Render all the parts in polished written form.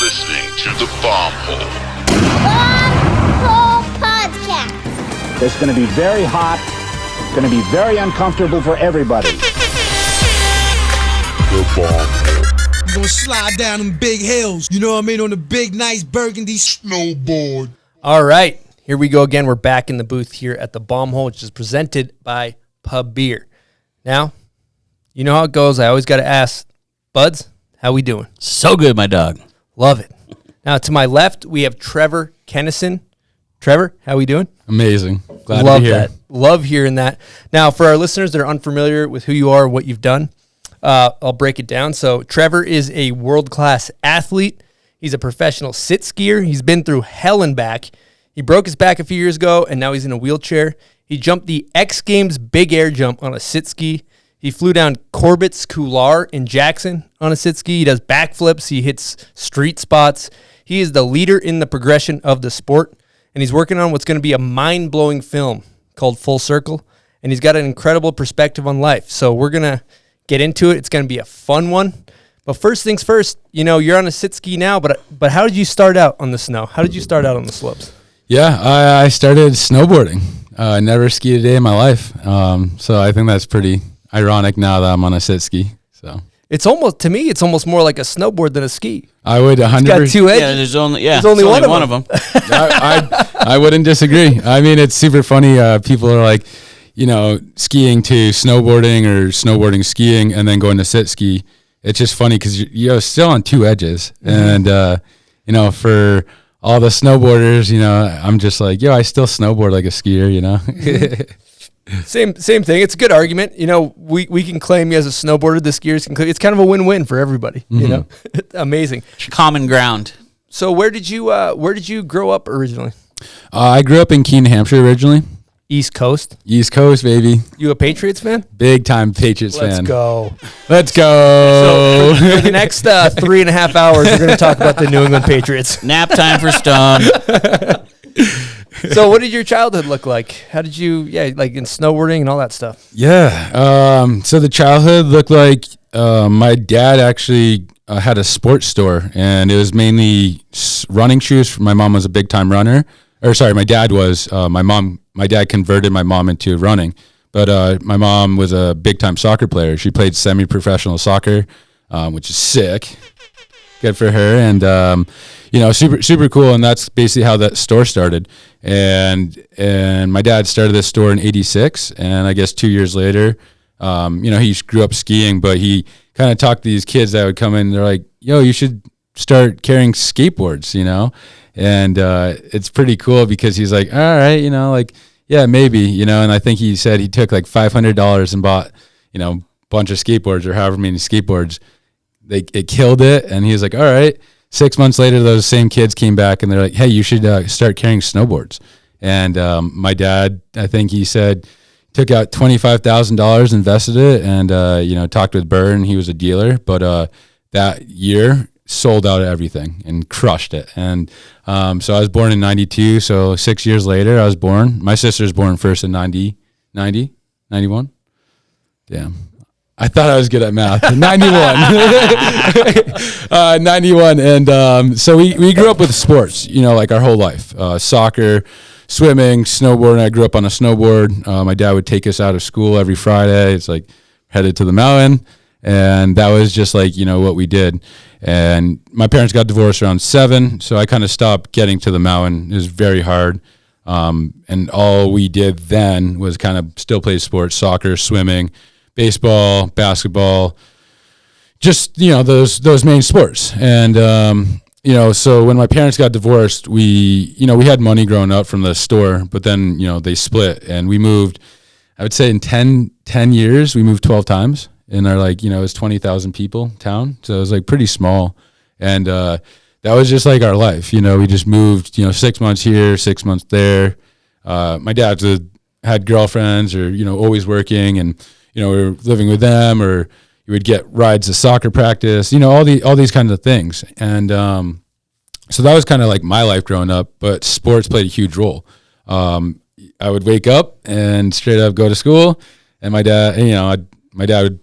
listening to the Bomb Hole. Bomb Hole Podcast. It's going to be very hot. It's going to be very uncomfortable for everybody. The Bomb Hole. You're gonna slide down them big hills, you know what I mean, on the big, nice burgundy snowboard. All right, here we go again. We're back in the booth here at the Bomb Hole, which is presented by Pub Beer. Now, you know how it goes. I always got to ask, Buds, how we doing? So good, my dog. Love it. Now, to my left, we have Trevor Kennison. Trevor, how we doing? Amazing. Glad Love to be here. that. Love hearing that. Now, for our listeners that are unfamiliar with who you are and what you've done, I'll break it down. So Trevor is a world-class athlete. He's a professional sit skier. He's been through hell and back. He broke his back a few years ago, and now he's in a wheelchair. He jumped the X Games big air jump on a sit ski. He flew down Corbett's Couloir in Jackson on a sit ski. He does backflips. He hits street spots. He is the leader in the progression of the sport, and he's working on what's going to be a mind-blowing film called Full Circle, and he's got an incredible perspective on life. So we're going to get into it. It's going to be a fun one. But first things first, you know, you're on a sit ski now, but how did you start out on the snow? How did you start out on the slopes? Yeah, I started snowboarding. I never skied a day in my life. So I think that's pretty ironic now that I'm on a sit ski. So It's almost more like a snowboard than a ski. I would 100%. Got two edges. Yeah, there's only one of them. I wouldn't disagree. I mean, it's super funny. People are like, you know, skiing to snowboarding or snowboarding skiing and then going to sit ski. It's just funny because you're still on two edges. Mm-hmm. And, you know, for all the snowboarders, you know, I'm just like, I still snowboard like a skier, you know. Same thing. It's a good argument. You know, we can claim you as a snowboarder. The skiers can claim. It's kind of a win-win for everybody. Mm-hmm. You know, amazing. Common ground. So where did you grow up originally? I grew up in Keene, Hampshire originally. East Coast. East Coast, baby. You a Patriots fan? Big time Patriots fan. Let's go. So for the next 3.5 hours, we're going to talk about the New England Patriots. Nap time for Stone. So what did your childhood look like? How did you, like in snowboarding and all that stuff? Yeah. So the childhood looked like my dad actually had a sports store, and it was mainly running shoes. My mom was a big time runner. My dad was. My dad converted my mom into running, but my mom was a big time soccer player. She played semi-professional soccer, which is sick. Good for her, and you know, super cool. And that's basically how that store started. And my dad started this store in '86, and I guess 2 years later, you know, he grew up skiing, but he kind of talked to these kids that would come in. They're like, "Yo, you should start carrying skateboards," you know. And it's pretty cool because he's like, all right, you know, like, yeah, maybe, you know. And I think he said he took like $500 and bought, you know, a bunch of skateboards or however many skateboards. It killed it. And he was like, all right. 6 months later, those same kids came back and they're like, hey, you should start carrying snowboards. And my dad, I think he said, took out $25,000, invested it, and, you know, talked with Burr, he was a dealer. But that year, sold out everything and crushed it. And so I was born in 92. So 6 years later, I was born. My sister's born first in 91. Damn. I thought I was good at math. 91. 91. And so we grew up with sports, you know, like our whole life. Soccer, swimming, snowboarding. I grew up on a snowboard. My dad would take us out of school every Friday. It's like headed to the mountain. And that was just like, you know, what we did. And my parents got divorced around 7, so I kind of stopped getting to the mountain. It was very hard. And all we did then was kind of still play sports, soccer, swimming, baseball, basketball, just, you know, those main sports. And, you know, so when my parents got divorced, we had money growing up from the store, but then, you know, they split and we moved, I would say in 10 years, we moved 12 times. In our, like, you know, it was 20,000 people town. So it was like pretty small. And that was just like our life. You know, we just moved, you know, 6 months here, 6 months there. My dad had girlfriends or, you know, always working, and, you know, we were living with them, or you would get rides to soccer practice, you know, all these kinds of things. And so that was kind of like my life growing up, but sports played a huge role. I would wake up and straight up go to school, and my dad would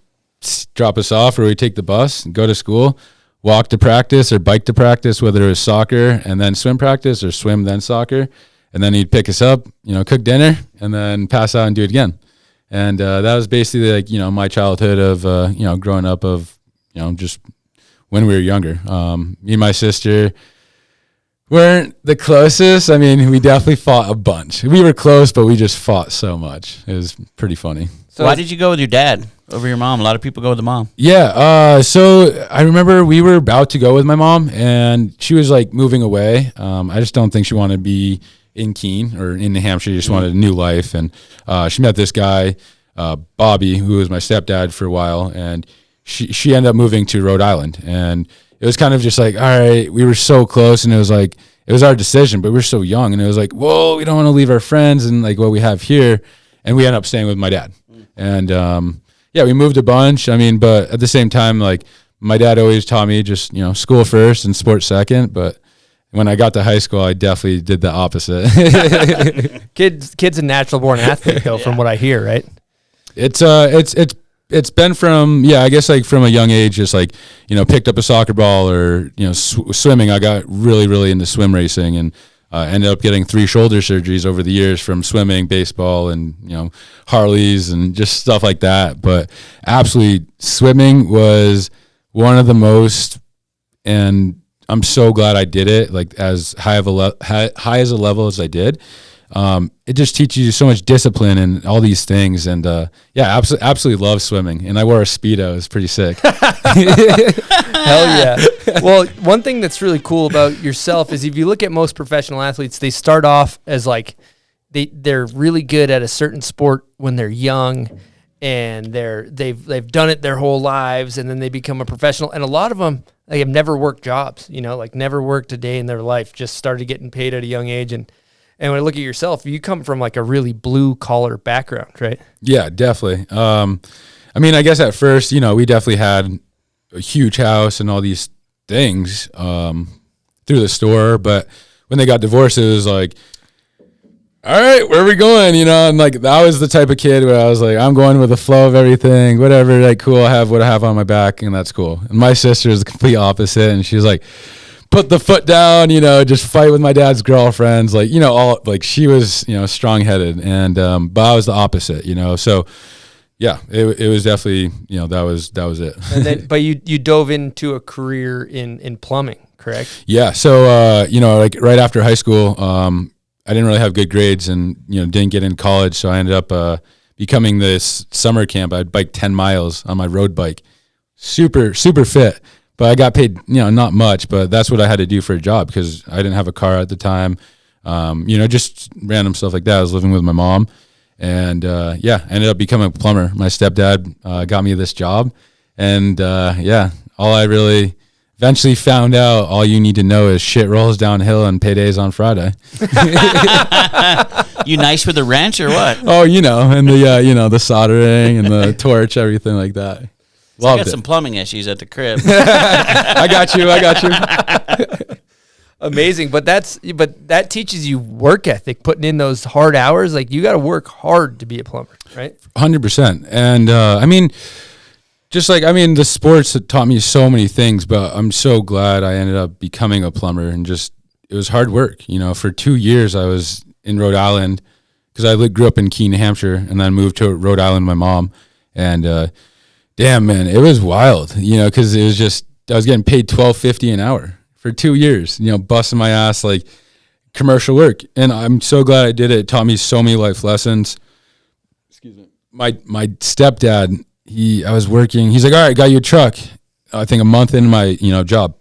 drop us off, or we'd take the bus and go to school, walk to practice or bike to practice, whether it was soccer and then swim practice or swim then soccer. And then he'd pick us up, cook dinner and then pass out and do it again. And that was basically like, my childhood of, growing up of, just when we were younger. Me and my sister weren't the closest. I mean, we definitely fought a bunch. We were close, but we just fought so much. It was pretty funny. So why did you go with your dad over your mom? A lot of people go with the mom. Yeah. So I remember we were about to go with my mom, and she was like moving away. I just don't think she wanted to be in Keene or in New Hampshire. She just wanted a new life. And she met this guy, Bobby, who was my stepdad for a while, and she ended up moving to Rhode Island. And it was kind of just like, all right, we were so close, and it was like, it was our decision, but we were so young, and it was like, whoa, we don't want to leave our friends and like what we have here. And we ended up staying with my dad. And we moved a bunch. I mean, but at the same time, like my dad always taught me just, school first and sports second. But when I got to high school, I definitely did the opposite. Kid's a natural born athlete though, from what I hear, right? It's been from, I guess like from a young age, just like, picked up a soccer ball or, swimming. I got really, really into swim racing and ended up getting 3 shoulder surgeries over the years from swimming, baseball, and, Harleys and just stuff like that. But absolutely, swimming was one of the most, and I'm so glad I did it, like as high as a level as I did. It just teaches you so much discipline and all these things. And absolutely love swimming. And I wore a Speedo. It's pretty sick. Hell yeah. Well, one thing that's really cool about yourself is if you look at most professional athletes, they start off as like they're really good at a certain sport when they're young, and they've done it their whole lives, and then they become a professional. And a lot of them have never worked jobs, like never worked a day in their life, just started getting paid at a young age. And when I look at yourself, you come from like a really blue collar background, right? Yeah, definitely. I mean, I guess at first, we definitely had a huge house and all these things through the store. But when they got divorced, it was like, all right, where are we going? And like, that was the type of kid where I was like, I'm going with the flow of everything, whatever, like, cool, I have what I have on my back, and that's cool. And my sister is the complete opposite, and she's like, put the foot down, just fight with my dad's girlfriends, like, all, like, she was, strong-headed, and but I was the opposite, so yeah, it was definitely, that was it. And then, but you dove into a career in plumbing, correct? Yeah, so like right after high school, I didn't really have good grades and, didn't get into college. So I ended up becoming this summer camp. I'd bike 10 miles on my road bike. Super, super fit. But I got paid, not much, but that's what I had to do for a job because I didn't have a car at the time. Just random stuff like that. I was living with my mom. And, ended up becoming a plumber. My stepdad got me this job. And, all I really eventually found out, all you need to know is shit rolls downhill and paydays on Friday. You nice with the wrench or what? Oh, and the soldering and the torch, everything like that. So I got some plumbing issues at the crib. I got you. Amazing, but that teaches you work ethic, putting in those hard hours. Like, you got to work hard to be a plumber, right? 100%. And the sports had taught me so many things, but I'm so glad I ended up becoming a plumber, and just, it was hard work. For 2 years I was in Rhode Island because I grew up in Keene, New Hampshire, and then moved to Rhode Island with my mom. And damn, man, it was wild, because it was just, I was getting paid $12.50 an hour for 2 years, busting my ass, like commercial work. And I'm so glad I did it. It taught me so many life lessons. Excuse me. My stepdad, I was working, he's like, all right, got you a truck. I think a month into my, job.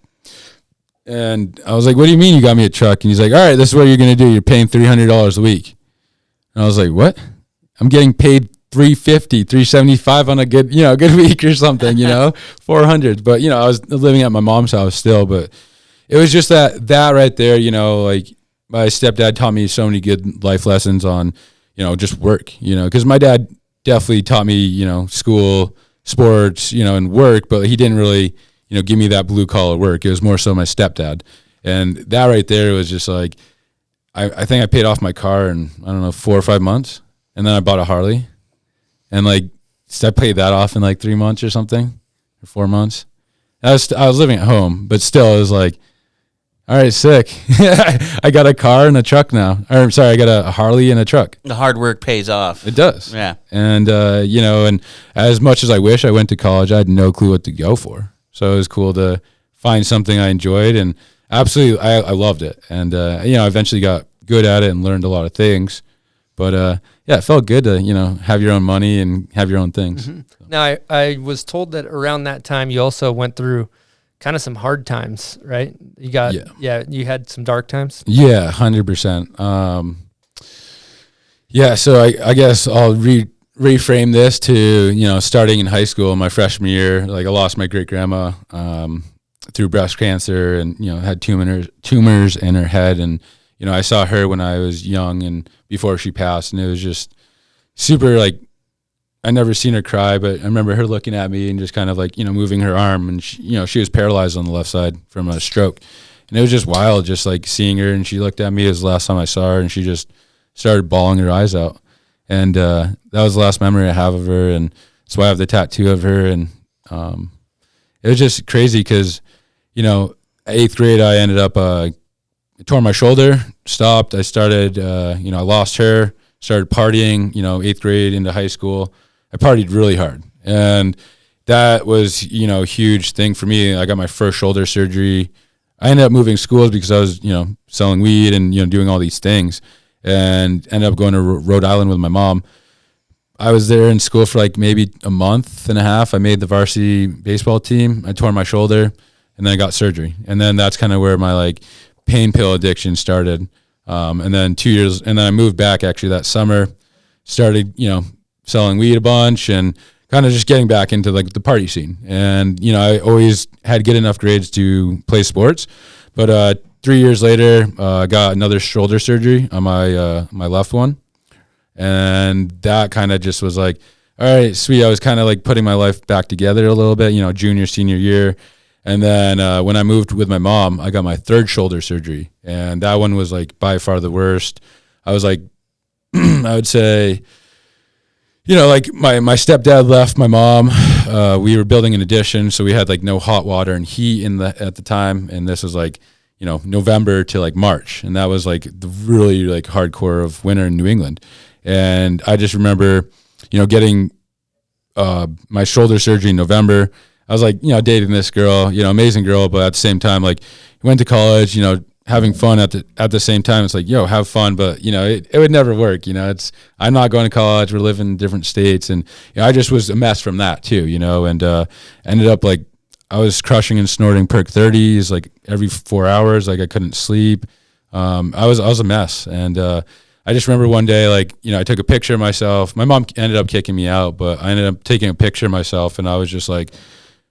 And I was like, what do you mean you got me a truck? And he's like, all right, this is what you're going to do. You're paying $300 a week. And I was like, what? I'm getting paid $350, $375 on a good week or something, 400. But, I was living at my mom's house still, but it was just that right there, like my stepdad taught me so many good life lessons on, just work, because my dad definitely taught me, school, sports, and work, but he didn't really, give me that blue collar work. It was more so my stepdad. And that right there was just like, I think I paid off my car in, 4 or 5 months. And then I bought a Harley. And like, I paid that off in like 3 months or something, or 4 months. I was living at home, but still, it was like, all right, sick. I got a car and a truck now. Or I'm sorry, I got a Harley and a truck. The hard work pays off. It does. Yeah. And, and as much as I wish I went to college, I had no clue what to go for. So it was cool to find something I enjoyed, and absolutely, I loved it. And, I eventually got good at it and learned a lot of things. But, it felt good to, have your own money and have your own things. Mm-hmm. Now, I was told that around that time you also went through kind of some hard times, right? You got, you had some dark times. Yeah, 100%. So I guess I'll reframe this to, starting in high school, my freshman year, like I lost my great grandma through breast cancer, and, had tumors in her head. And, I saw her when I was young and before she passed, and it was just super, like, I never seen her cry, but I remember her looking at me and just kind of like, moving her arm, and she was paralyzed on the left side from a stroke. And it was just wild, just like seeing her, and she looked at me as the last time I saw her, and she just started bawling her eyes out. And that was the last memory I have of her, and that's why I have the tattoo of her. And it was just crazy because, 8th grade, I ended up, tore my shoulder, stopped. I started, I lost her, started partying, 8th grade into high school. I partied really hard, and that was, a huge thing for me. I got my first shoulder surgery. I ended up moving schools because I was, selling weed and, doing all these things, and ended up going to Rhode Island with my mom. I was there in school for like maybe a month and a half. I made the varsity baseball team. I tore my shoulder, and then I got surgery. And then that's kind of where my like pain pill addiction started. And then 2 years, and then I moved back actually that summer, started, selling weed a bunch and kind of just getting back into like the party scene. And, I always had good enough grades to play sports, but 3 years later, I got another shoulder surgery on my left one. And that kind of just was like, all right, sweet. I was kind of like putting my life back together a little bit, junior, senior year. And then when I moved with my mom, I got my third shoulder surgery. And that one was like by far the worst. I was like, I would say, like my stepdad left my mom. We were building an addition, so we had like no hot water and heat at the time. And this was like, November to like March. And that was like the really like hardcore of winter in New England. And I just remember, getting my shoulder surgery in November. I was like, dating this girl, amazing girl, but at the same time, like, went to college, having fun at the same time. It's like, have fun, but it would never work. I'm not going to college. We're living in different states, and I just was a mess from that too, and ended up like I was crushing and snorting perk 30s like every 4 hours. Like I couldn't sleep. I was a mess, and I just remember one day, like, I took a picture of myself. My mom ended up kicking me out, but I ended up taking a picture of myself, and I was just like,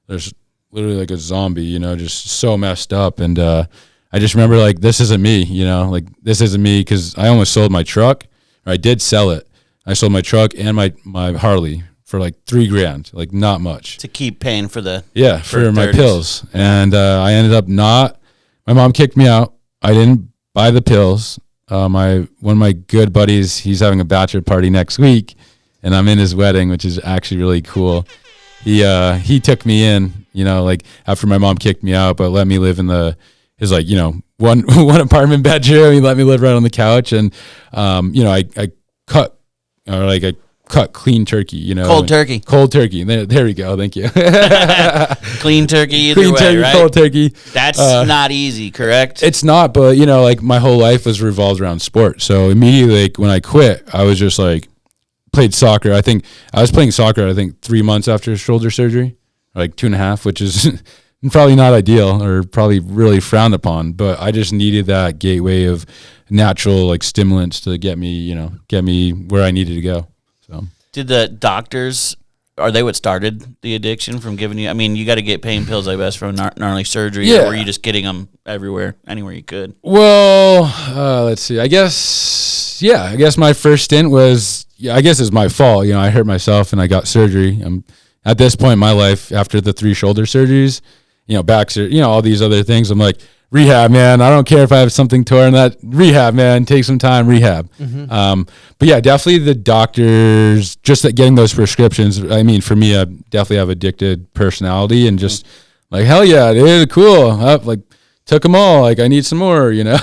there's literally like a zombie, just so messed up. And I just remember like, this isn't me, like this isn't me, because I almost sold my truck, or I did sell it. I sold my truck and my Harley for like $3,000, like not much. To keep paying for the for my pills. And I ended up my mom kicked me out. I didn't buy the pills. One of my good buddies, he's having a bachelor party next week, and I'm in his wedding, which is actually really cool. He took me in, like after my mom kicked me out, but let me live in his like, one apartment bedroom. He let me live right on the couch. And, I cut clean turkey, Cold turkey. Cold turkey. There we go. Thank you. Clean turkey either clean way, turkey, right? Cold turkey. That's not easy, correct? It's not, but, like my whole life was revolved around sport. So immediately, like, when I quit, I was just like, played soccer. I think I was playing soccer, 3 months after shoulder surgery, or like 2.5, which is probably not ideal or probably really frowned upon, but I just needed that gateway of natural like stimulants to get me where I needed to go. So did the doctors, are they what started the addiction from giving you, I mean, you got to get pain pills, I guess, from gnarly surgery, or were you just getting them everywhere, anywhere you could? Well, let's see. I guess my first stint was, I guess it's my fault. I hurt myself and I got surgery. I'm at this point in my life, after the 3 shoulder surgeries, back surgery, all these other things. I'm like, rehab, man. I don't care if I have something torn. That rehab, man. Take some time, rehab. Mm-hmm. But yeah, definitely the doctors, just getting those prescriptions. I mean, for me, I definitely have addicted personality, and just Like, hell yeah, dude, cool. Like, took them all. Like, I need some more, you know?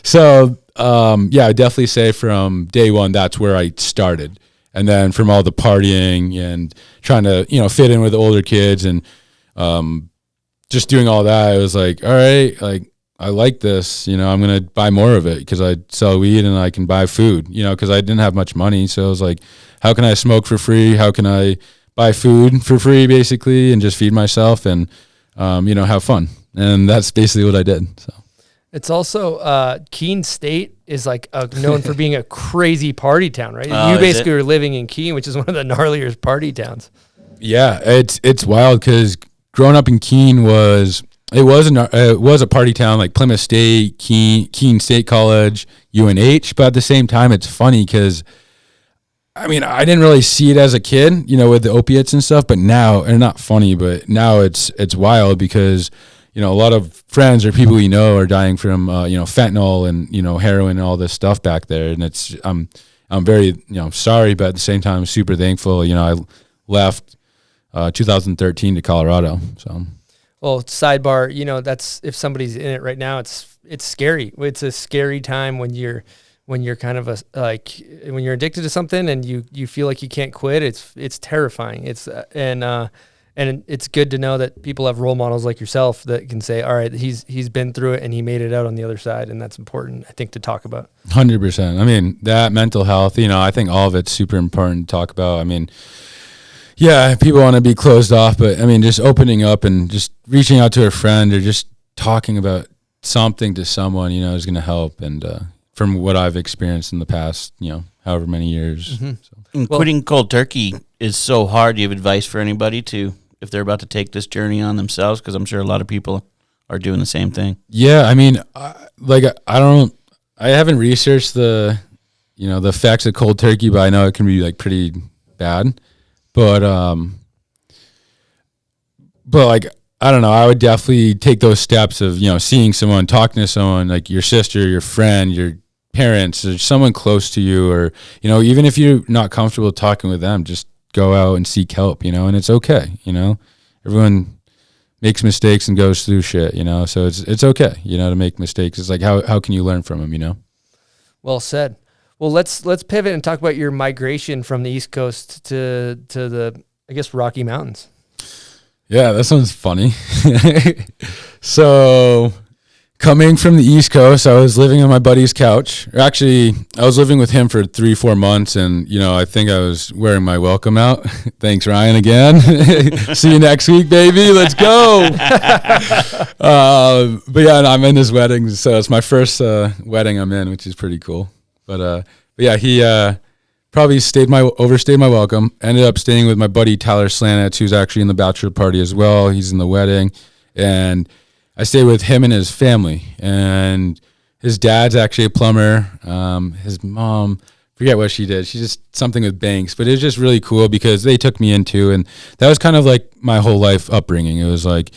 So, yeah, I definitely say from day one, that's where I started. And then from all the partying and trying to, you know, fit in with older kids and just doing all that, I was like, all right, like, I like this, you know, I'm going to buy more of it because I sell weed and I can buy food, you know, because I didn't have much money. So I was like, how can I smoke for free? How can I buy food for free, basically, and just feed myself and, you know, have fun. And that's basically what I did. So it's also Keene State is like known for being a crazy party town, right? Oh, you basically were living in Keene, which is one of the gnarlier party towns. Yeah, it's wild because growing up in Keene was a party town, like Plymouth State, Keene State College, UNH. But at the same time, it's funny because I mean, I didn't really see it as a kid, you know, with the opiates and stuff. But now, and not funny, but now it's wild because, you know, a lot of friends or people you know are dying from, you know, fentanyl and, you know, heroin and all this stuff back there. And it's, I'm very, you know, sorry, but at the same time, super thankful. You know, I left 2013 to Colorado. So, well, sidebar, you know, that's if somebody's in it right now, it's scary. It's a scary time when you're kind of when you're addicted to something and you feel like you can't quit. It's terrifying. And it's good to know that people have role models like yourself that can say, all right, he's been through it and he made it out on the other side. And that's important, I think, to talk about. 100%. I mean, that mental health, you know, I think all of it's super important to talk about. I mean, yeah, people want to be closed off, but I mean, just opening up and just reaching out to a friend or just talking about something to someone, you know, is going to help. And from what I've experienced in the past, you know, however many years. Mm-hmm. So. And quitting cold turkey is so hard. Do you have advice for anybody if they're about to take this journey on themselves? Because I'm sure a lot of people are doing the same thing. Yeah, I mean, I haven't researched the effects of cold turkey, but I know it can be like pretty bad. But like, I don't know, I would definitely take those steps of, you know, seeing someone, talking to someone like your sister, your friend, your parents, or someone close to you, or, you know, even if you're not comfortable talking with them, just go out and seek help, you know, and it's okay, you know. Everyone makes mistakes and goes through shit, you know, so it's okay, you know, to make mistakes. It's like, how can you learn from them, you know? Well said. Well, let's pivot and talk about your migration from the East Coast to the, I guess, Rocky Mountains. Yeah, that sounds funny. So coming from the East Coast, I was living on my buddy's couch. Actually, I was living with him for 3-4 months, and, you know, I think I was wearing my welcome out. Thanks, Ryan, again. See you next week, baby. Let's go. But yeah, I'm in his wedding, so it's my first wedding I'm in, which is pretty cool. But yeah, he probably overstayed my welcome. Ended up staying with my buddy Tyler Slanets, who's actually in the bachelor party as well. He's in the wedding, and I stayed with him and his family. And his dad's actually a plumber. His mom, forget what she did. She just something with banks, but it was just really cool because they took me into, and that was kind of like my whole life upbringing. It was like,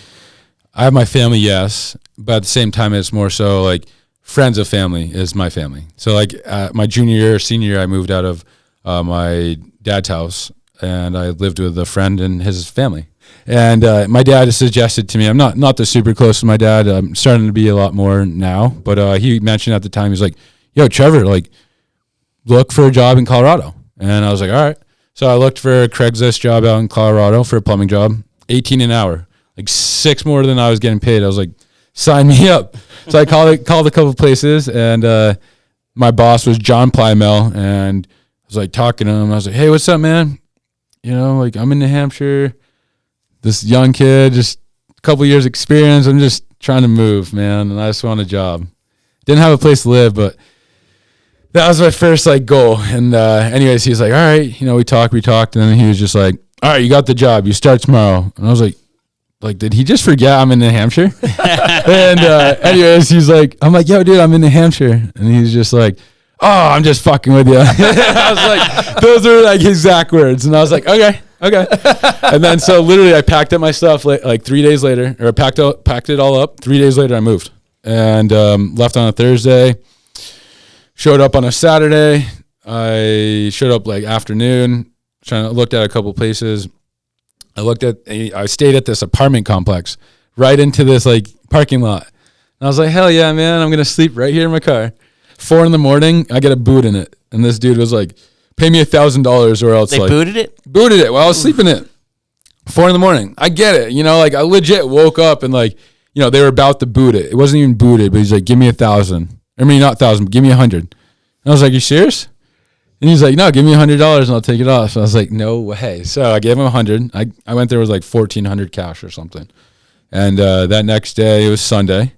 I have my family, yes, but at the same time, it's more so like friends of family is my family. So like my senior year, I moved out of my dad's house, and I lived with a friend and his family. And my dad has suggested to me, I'm not the super close to my dad. I'm starting to be a lot more now. But he mentioned at the time, he's like, yo, Trevor, like, look for a job in Colorado. And I was like, all right. So I looked for a Craigslist job out in Colorado for a plumbing job, $18 an hour, like 6 more than I was getting paid. I was like, sign me up. So I called a couple places, and my boss was John Plymell, and I was like talking to him. I was like, hey, what's up, man? You know, like, I'm in New Hampshire, this young kid, just a couple years experience. I'm just trying to move, man, and I just want a job. Didn't have a place to live, but that was my first like goal. And anyways, he was like, all right, you know, we talked, and then he was just like, all right, you got the job. You start tomorrow. And I was like, did he just forget I'm in New Hampshire? And anyways, he's like, I'm like, yo, dude, I'm in New Hampshire. And he's just like, oh, I'm just fucking with you. I was like, those are like exact words. And I was like, okay. And then so literally I packed up my stuff like 3 days later, or packed it all up. 3 days later, I moved and left on a Thursday, showed up on a Saturday. I showed up like afternoon, looked at a couple places. I stayed at this apartment complex. right into this like parking lot. And I was like, hell yeah, man, I'm going to sleep right here in my car. 4 a.m, I get a boot in it. And this dude was like, pay me $1,000 or else. They like, booted it? Booted it while I was sleeping in it. 4 a.m. I get it. You know, like I legit woke up and like, you know, they were about to boot it. It wasn't even booted, but he's like, give me 1,000. I mean, not 1,000, but give me 100. And I was like, you serious? And he's like, no, give me $100 and I'll take it off. So I was like, no way. So I gave him 100. I went there with like 1,400 cash or something. And that next day it was Sunday.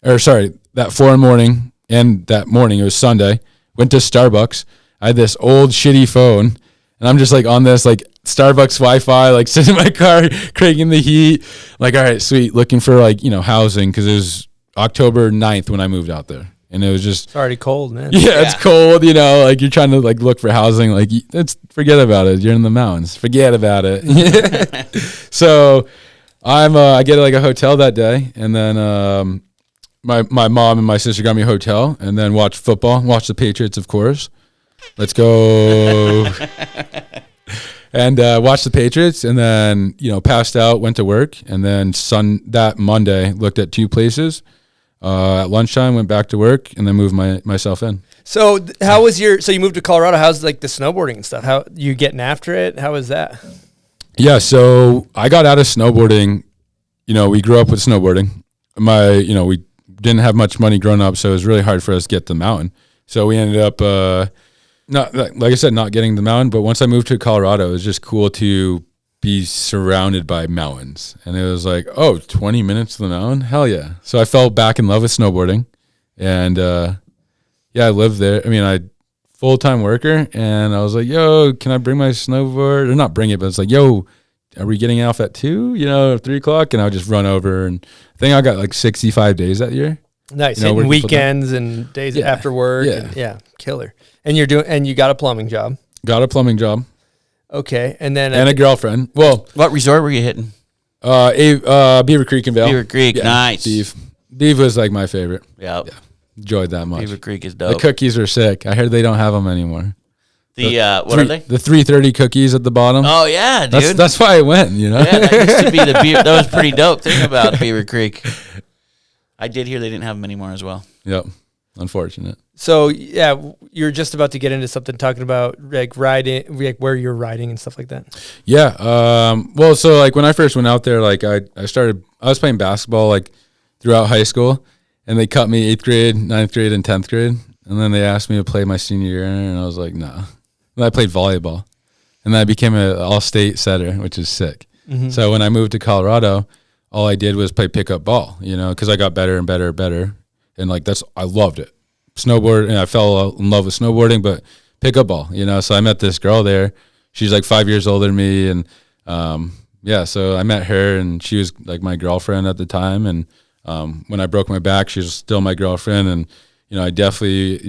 Or sorry, that 4 a.m. and that morning it was Sunday. Went to Starbucks. I had this old shitty phone. And I'm just like on this like Starbucks Wi-Fi, like sitting in my car, cranking the heat. Like, all right, sweet. Looking for like, you know, housing because it was October 9th when I moved out there. And it was just. It's already cold, man. Yeah, it's cold, you know, like you're trying to like look for housing. Like, forget about it. You're in the mountains. Forget about it. So I get like a hotel that day. And then my mom and my sister got me a hotel and then watched football, watched the Patriots, of course. Let's go. And watched the Patriots and then, you know, passed out, went to work. And then that Monday, looked at 2 places. At lunchtime, went back to work and then moved myself in. So how was so you moved to Colorado. How's like the snowboarding and stuff? How you getting after it? How was that? Yeah, so I got out of snowboarding. You know, we grew up with snowboarding. We didn't have much money growing up, so it was really hard for us to get to the mountain. So we ended up, not like I said, not getting the mountain. But once I moved to Colorado, it was just cool to be surrounded by mountains. And it was like, 20 minutes to the mountain? Hell yeah. So I fell back in love with snowboarding. And I lived there. I mean, I full-time worker. And I was like, yo, can I bring my snowboard? Or not bring it, but it's like, yo, are we getting off at 2? You know, 3 o'clock? And I would just run over. And I think I got like 65 days that year. Nice. You know, hitting weekends and days after work. Yeah. Killer. And you got a plumbing job. Got a plumbing job. Okay. And then And a girlfriend. Well, What resort were you hitting? Beaver Creek in Vail. Beaver Creek, nice. Beaver was like my favorite. Yep. Yeah. Enjoyed that much. Beaver Creek is The dope. cookies are sick. I heard they don't have them anymore. What are they? The 330 cookies at the bottom. Oh yeah, dude. That's why I went, you know? Yeah, that used to be the beer. That was pretty dope thing about Beaver Creek. I did hear they didn't have them anymore as well. Yep. Unfortunate. So yeah, you're just about to get into something talking about like riding, like where you're riding and stuff like that. Yeah. Well, so like when I first went out there, like I was playing basketball like throughout high school, and they cut me 8th grade, 9th grade, and 10th grade, and then they asked me to play my senior year, and I was like, nah. And I played volleyball, and then I became an all-state setter, which is sick. Mm-hmm. So when I moved to Colorado, all I did was play pickup ball, you know, because I got better and better and better, and like I loved it. Snowboard, and I fell in love with snowboarding, but pickup ball, you know. So I met this girl there. She's like 5 years older than me, and so I met her, and she was like my girlfriend at the time. And when I broke my back, she was still my girlfriend, and you know, I definitely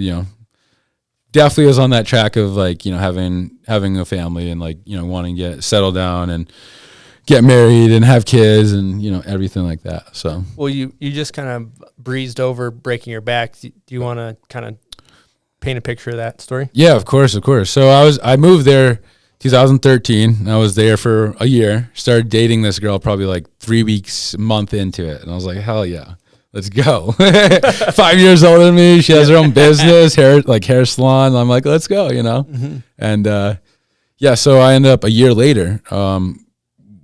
was on that track of like, you know, having a family and like, you know, wanting to get settled down and get married and have kids and, you know, everything like that. So, well, you just kind of breezed over breaking your back. Do you want to kind of paint a picture of that story? Yeah, of course. So I moved there 2013. I was there for a year, started dating this girl probably like 3 weeks, a month into it. And I was like, hell yeah, let's go. 5 years older than me. She has her own business, hair salon. I'm like, let's go, you know? Mm-hmm. And so I ended up a year later.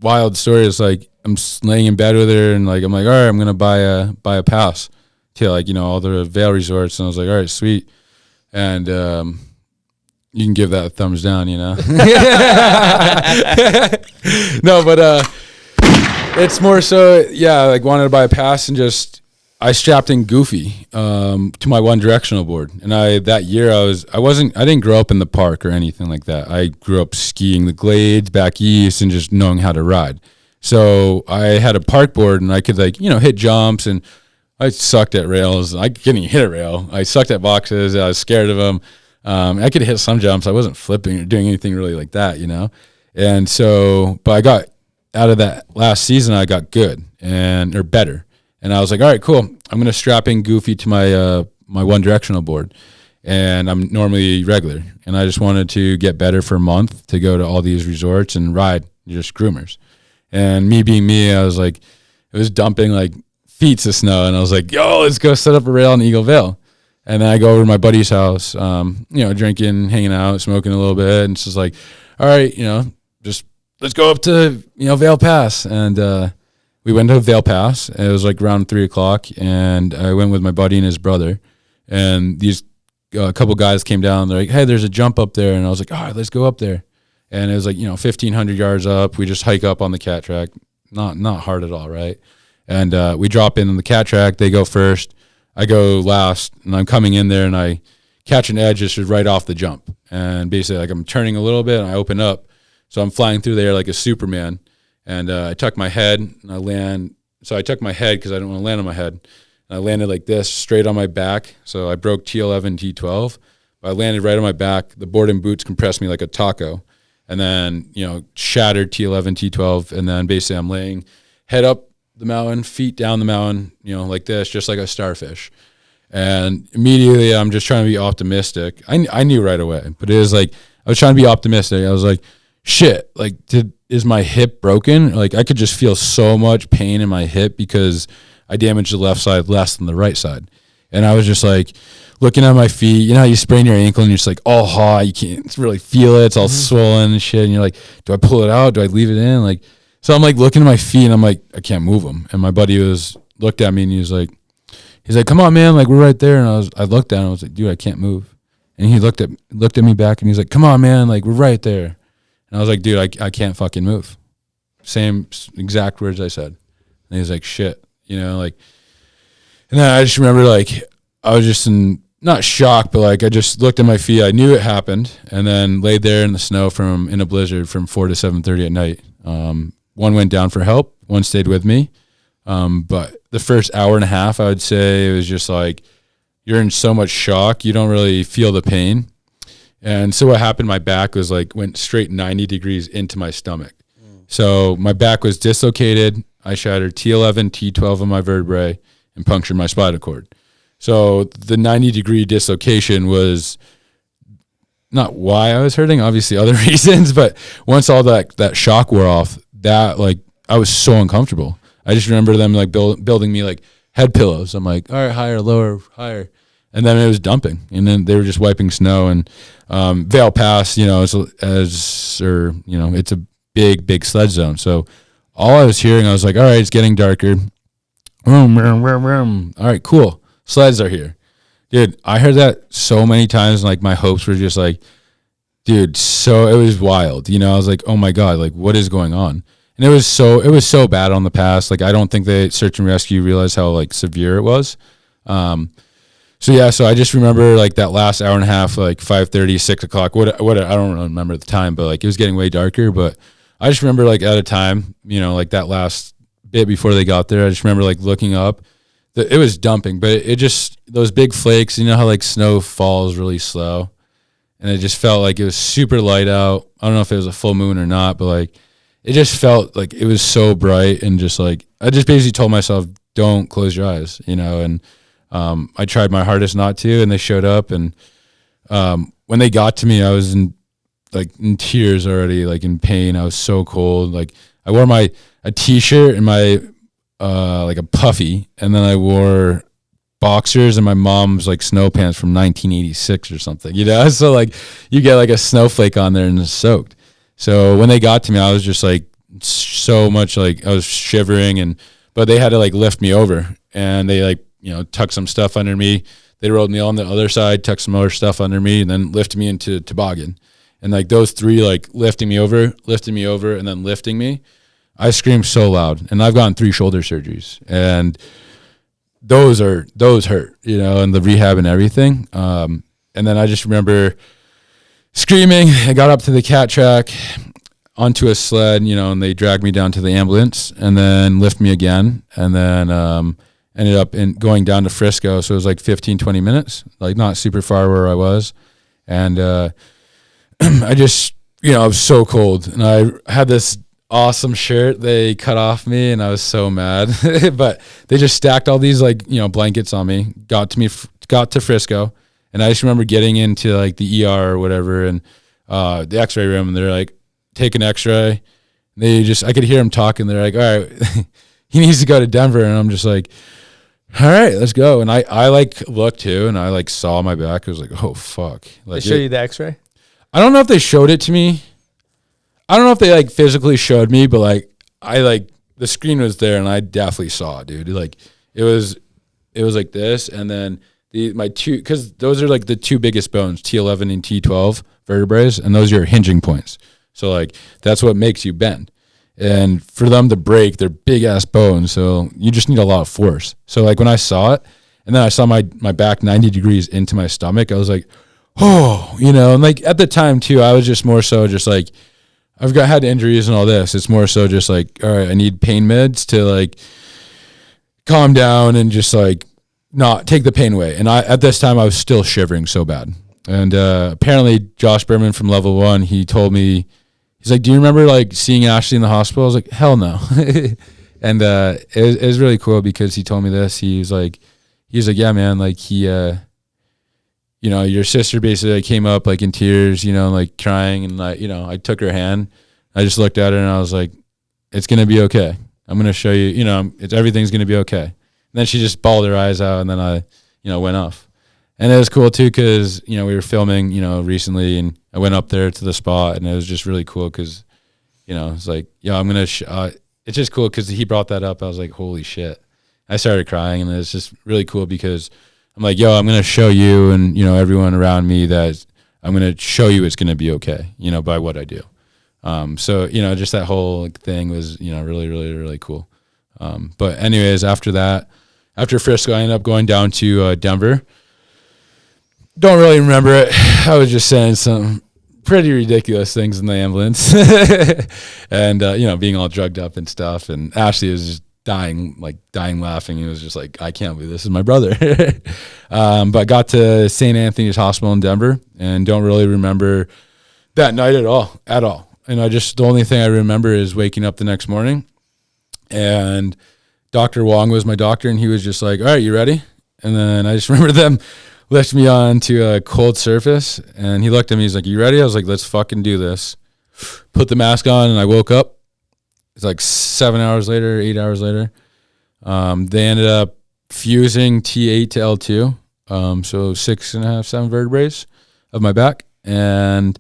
Wild story is like, I'm laying in bed with her and like, I'm like, all right, I'm going to buy a pass to like, you know, all the Vail resorts. And I was like, all right, sweet. And, you can give that a thumbs down, you know? No, but, it's more so, yeah, like wanted to buy a pass and I strapped in Goofy, to my one directional board. And that year I didn't grow up in the park or anything like that. I grew up skiing the Glades back east and just knowing how to ride. So I had a park board and I could like, you know, hit jumps, and I sucked at rails. I couldn't even hit a rail. I sucked at boxes. I was scared of them. I could hit some jumps. I wasn't flipping or doing anything really like that, you know? And so, but I got out of that last season, I got good or better. And I was like, all right, cool. I'm going to strap in Goofy to my one directional board. And I'm normally regular. And I just wanted to get better for a month to go to all these resorts and ride just groomers. And me being me, I was like, it was dumping like feet of snow. And I was like, yo, let's go set up a rail in Eagle Vail. And then I go over to my buddy's house, drinking, hanging out, smoking a little bit. And it's just like, all right, just let's go up to, Vail Pass. And we went to Vail Pass. And it was like around 3:00. And I went with my buddy and his brother. And these couple guys came down. They're like, hey, there's a jump up there. And I was like, all right, let's go up there. And it was like, 1,500 yards up. We just hike up on the cat track. Not hard at all, right? And we drop in on the cat track. They go first. I go last. And I'm coming in there, and I catch an edge just right off the jump. And basically, like, I'm turning a little bit, and I open up. So I'm flying through the air like a Superman. And I tuck my head, and I land. So I tuck my head because I don't want to land on my head. And I landed like this, straight on my back. So I broke T11, T12. But I landed right on my back. The board and boots compressed me like a taco. And then, shattered T11, T12. And then basically I'm laying head up the mountain, feet down the mountain, like this, just like a starfish. And immediately I'm just trying to be optimistic. I knew right away, but it was like, I was trying to be optimistic. I was like, shit, like, is my hip broken? Like, I could just feel so much pain in my hip because I damaged the left side less than the right side. And I was just like, looking at my feet, how you sprain your ankle and you're just like all hot, you can't really feel it, it's all swollen and shit, and you're like, do I pull it out, do I leave it in? Like, so I'm like looking at my feet and I'm like, I can't move them. And my buddy looked at me and he's like, come on, man, like, we're right there. And I looked down and I was like, dude, I can't move. And he looked at me back and he's like, come on, man, like, we're right there. And I was like, dude, I can't fucking move. Same exact words I said. And he was like, shit, like, and then I just remember, like, I was just not shocked, but like I just looked at my feet. I knew it happened, and then laid there in the snow in a blizzard from 4 to 7:30 at night. One went down for help. One stayed with me. But the first hour and a half, I would say, it was just like you're in so much shock, you don't really feel the pain. And so what happened? My back was like went straight 90 degrees into my stomach. So my back was dislocated. I shattered T11, T12 of my vertebrae, and punctured my spinal cord. So the 90-degree dislocation was not why I was hurting, obviously other reasons, but once all that shock wore off, that, like, I was so uncomfortable. I just remember them like building me like head pillows. I'm like, all right, higher, lower, higher. And then it was dumping, and then they were just wiping snow. And Vail Pass, it's a big sled zone. So all I was hearing, I was like, all right, it's getting darker. All right, cool. Sleds are here. Dude, I heard that so many times, and like my hopes were just like, dude, so it was wild. I was like, oh my God, like, what is going on? And it was so bad on the pass. Like, I don't think the search and rescue realized how like severe it was. So I just remember like that last hour and a half, like 5:30, 6 o'clock, what I don't really remember at the time, but like it was getting way darker. But I just remember like at a time, like that last bit before they got there, I just remember like looking up. It was dumping, but it just, those big flakes, how like snow falls really slow, and it just felt like it was super light out. I don't know if it was a full moon or not, but like it just felt like it was so bright, and just like I just basically told myself, don't close your eyes, and I tried my hardest not to, and they showed up, and when they got to me, I was in tears already, like in pain. I was so cold. Like I wore a t-shirt and my like a puffy, and then I wore boxers and my mom's like snow pants from 1986 or something, so like you get like a snowflake on there and it's soaked. So when they got to me, I was just like so much, like I was shivering, but they had to like lift me over, and they like tucked some stuff under me. They rolled me on the other side, tucked some other stuff under me, and then lifted me into toboggan. And like those three, like lifting me over, and then lifting me, I screamed so loud. And I've gotten 3 shoulder surgeries, and those hurt, and the rehab and everything. And then I just remember screaming. I got up to the cat track onto a sled, and they dragged me down to the ambulance and then lift me again. And then ended up going down to Frisco. So it was like 15, 20 minutes, like not super far where I was. And I just, I was so cold, and I had this awesome shirt they cut off me, and I was so mad. But they just stacked all these like blankets on me, got to Frisco, and I just remember getting into like the ER or whatever, and the X-ray room, and they're like, take an X-ray. I could hear them talking. They're like, all right, he needs to go to Denver. And I'm just like, all right, let's go. And I like looked too, and I like saw my back. I was like, oh fuck. They Like show you the X-ray. I don't know if they showed it to me. I don't know if they like physically showed me, but like I like the screen was there and I definitely saw it, dude. Like it was like this, and then my two, because those are like the two biggest bones, T11 and T12 vertebrae, and those are your hinging points. So like that's what makes you bend. And for them to break, they're big ass bones, so you just need a lot of force. So like when I saw it, and then I saw my back 90 degrees into my stomach, I was like, oh, you know. And like at the time too, I was just more so just like, had injuries and all this. It's more so just like, all right, I need pain meds to like calm down and just like not take the pain away. And at this time I was still shivering so bad. And apparently Josh Berman from Level 1, he told me, he's like, do you remember like seeing Ashley in the hospital? I was like, hell no. And it was really cool because he told me this. He was like, yeah, man, like he, you know, your sister basically like came up like in tears, you know, like crying, and like, you know, I took her hand. I just looked at her and I was like, it's going to be okay. I'm going to show you, you know, everything's going to be okay. And then she just bawled her eyes out, and then I, you know, went off. And it was cool too, because, you know, we were filming, you know, recently, and I went up there to the spot, and it was just really cool because, you know, it's like, yo, I'm going to, it's just cool because he brought that up. I was like, holy shit. I started crying, and it's just really cool because I'm like, yo, I'm going to show you and, you know, everyone around me that I'm going to show you it's going to be okay, you know, by what I do. So, you know, just that whole thing was, you know, really, really, really cool. But anyways, after Frisco, I ended up going down to Denver. Don't really remember it. I was just saying some pretty ridiculous things in the ambulance and, you know, being all drugged up and stuff. And Ashley was just dying laughing. It was just like, I can't believe this is my brother. But got to St. Anthony's Hospital in Denver and don't really remember that night at all. And the only thing I remember is waking up the next morning, and Dr. Wong was my doctor, and he was just like, all right, you ready? And then I just remember them lift me onto a cold surface, and he looked at me, he's like, you ready? I was like, let's fucking do this. Put the mask on, and I woke up. It's like 8 hours later. They ended up fusing T8 to L2, so 6.5, 7 vertebrae of my back. And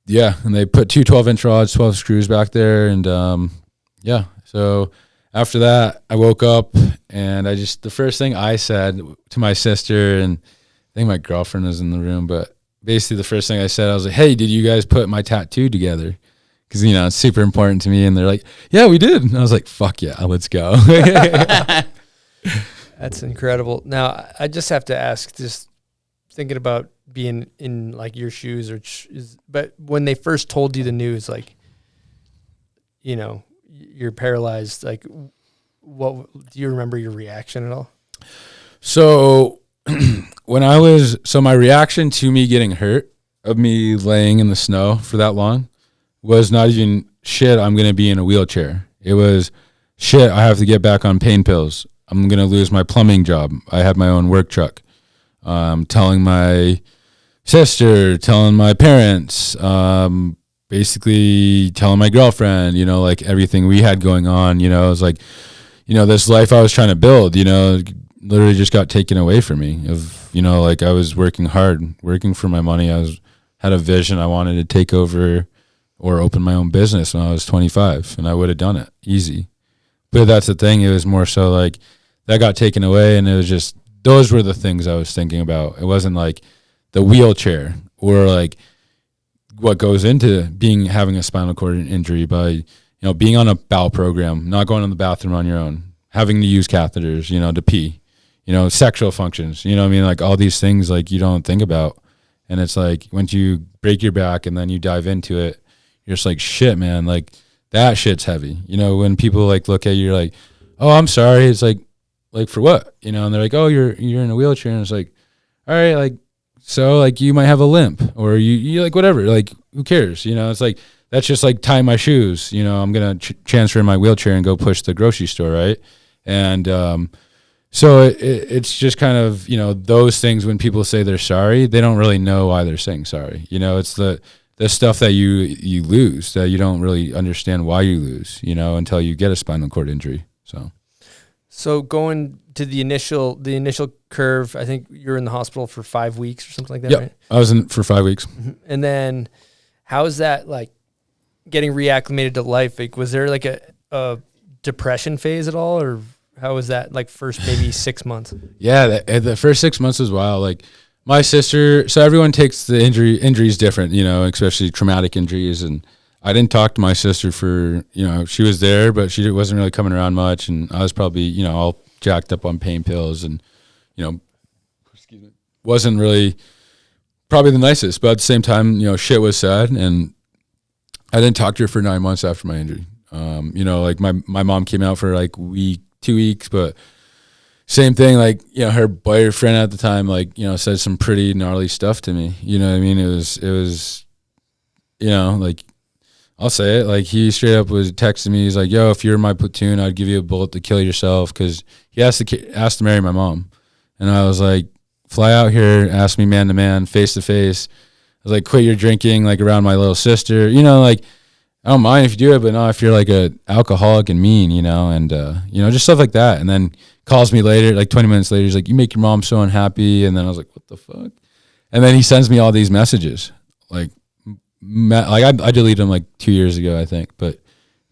yeah, and they put two 12-inch rods, 12 screws back there. And yeah, so after that, I woke up, and the first thing I said to my sister, and I think my girlfriend was in the room, but basically the first thing I said, I was like, hey, did you guys put my tattoo together? Because, you know, it's super important to me. And they're like, yeah, we did. And I was like, fuck yeah, let's go. That's incredible. Now, I just have to ask, just thinking about being in like your shoes, but when they first told you the news, like, you know, you're paralyzed, like, what do you remember your reaction at all? So my reaction to me getting hurt, of me laying in the snow for that long, was not even shit, I'm going to be in a wheelchair. It was shit, I have to get back on pain pills. I'm going to lose my plumbing job. I had my own work truck. Telling my sister, telling my parents, basically telling my girlfriend, you know, like everything we had going on, you know, it was like, you know, this life I was trying to build, you know, literally just got taken away from me. You know, like I was working hard, working for my money. Had a vision. I wanted to take over or open my own business when I was 25, and I would have done it easy. But that's the thing. It was more so like that got taken away, and it was just, those were the things I was thinking about. It wasn't like the wheelchair or like what goes into having a spinal cord injury by, you know, being on a bowel program, not going to the bathroom on your own, having to use catheters, you know, to pee, you know, sexual functions, you know what I mean? Like all these things like you don't think about. And it's like once you break your back and then you dive into it, you're just like, shit, man, like that shit's heavy. You know, when people like look at you, you're like, oh, I'm sorry. It's like for what? You know, and they're like, oh, you're in a wheelchair. And it's like, all right, like, so like you might have a limp or you like whatever, like who cares? You know, it's like, that's just like tie my shoes. You know, I'm going to transfer in my wheelchair and go push the grocery store. Right. And, so it's just kind of, you know, those things when people say they're sorry, they don't really know why they're saying sorry. You know, it's the the stuff that you lose that you don't really understand why you lose, until you get a spinal cord injury. So going to the initial curve, I think you're in the hospital for 5 weeks or something like that, right? I was in for 5 weeks. And then how is that like getting reacclimated to life? Like, was there like a depression phase at all, or how was that like first maybe 6 months? Yeah, the first 6 months was wild. Like my sister, so everyone takes the injuries different, especially traumatic injuries. And I didn't talk to my sister for, she was there, but she wasn't really coming around much. And I was probably, all jacked up on pain pills and, wasn't really probably the nicest. But at the same time, shit was sad. And I didn't talk to her for 9 months after my injury. Like my mom came out for like 2 weeks, but same thing, like, her boyfriend at the time, like, said some pretty gnarly stuff to me. You know what I mean? It was, like, I'll say it, like, he straight up was texting me. He's like, yo, if you're in my platoon, I'd give you a bullet to kill yourself. Cause he asked to marry my mom. And I was like, fly out here, ask me man to man, face to face. I was like, quit your drinking, like, around my little sister, like, I don't mind if you do it, but not if you're like a alcoholic and mean, and, just stuff like that. And then calls me later, like 20 minutes later, he's like, you make your mom so unhappy. And then I was like, what the fuck? And then he sends me all these messages. Like I deleted them like 2 years ago, I think, but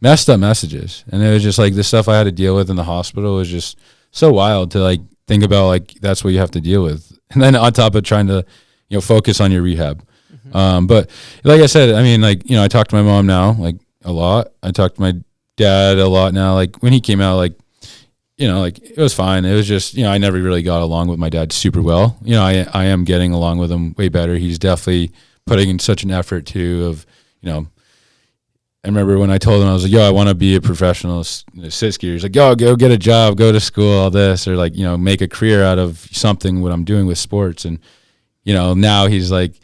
messed up messages. And it was just like the stuff I had to deal with in the hospital was just so wild to like think about, like, that's what you have to deal with. And then on top of trying to, focus on your rehab. But like I said, I mean, like, I talk to my mom now, like, a lot. I talk to my dad a lot now. Like when he came out, like, like it was fine. It was just, I never really got along with my dad super well. I am getting along with him way better. He's definitely putting in such an effort too of, I remember when I told him, I was like, yo, I want to be a professional sit skier. He's like, yo, go get a job, go to school, all this, or like, make a career out of something, what I'm doing with sports. And, now he's like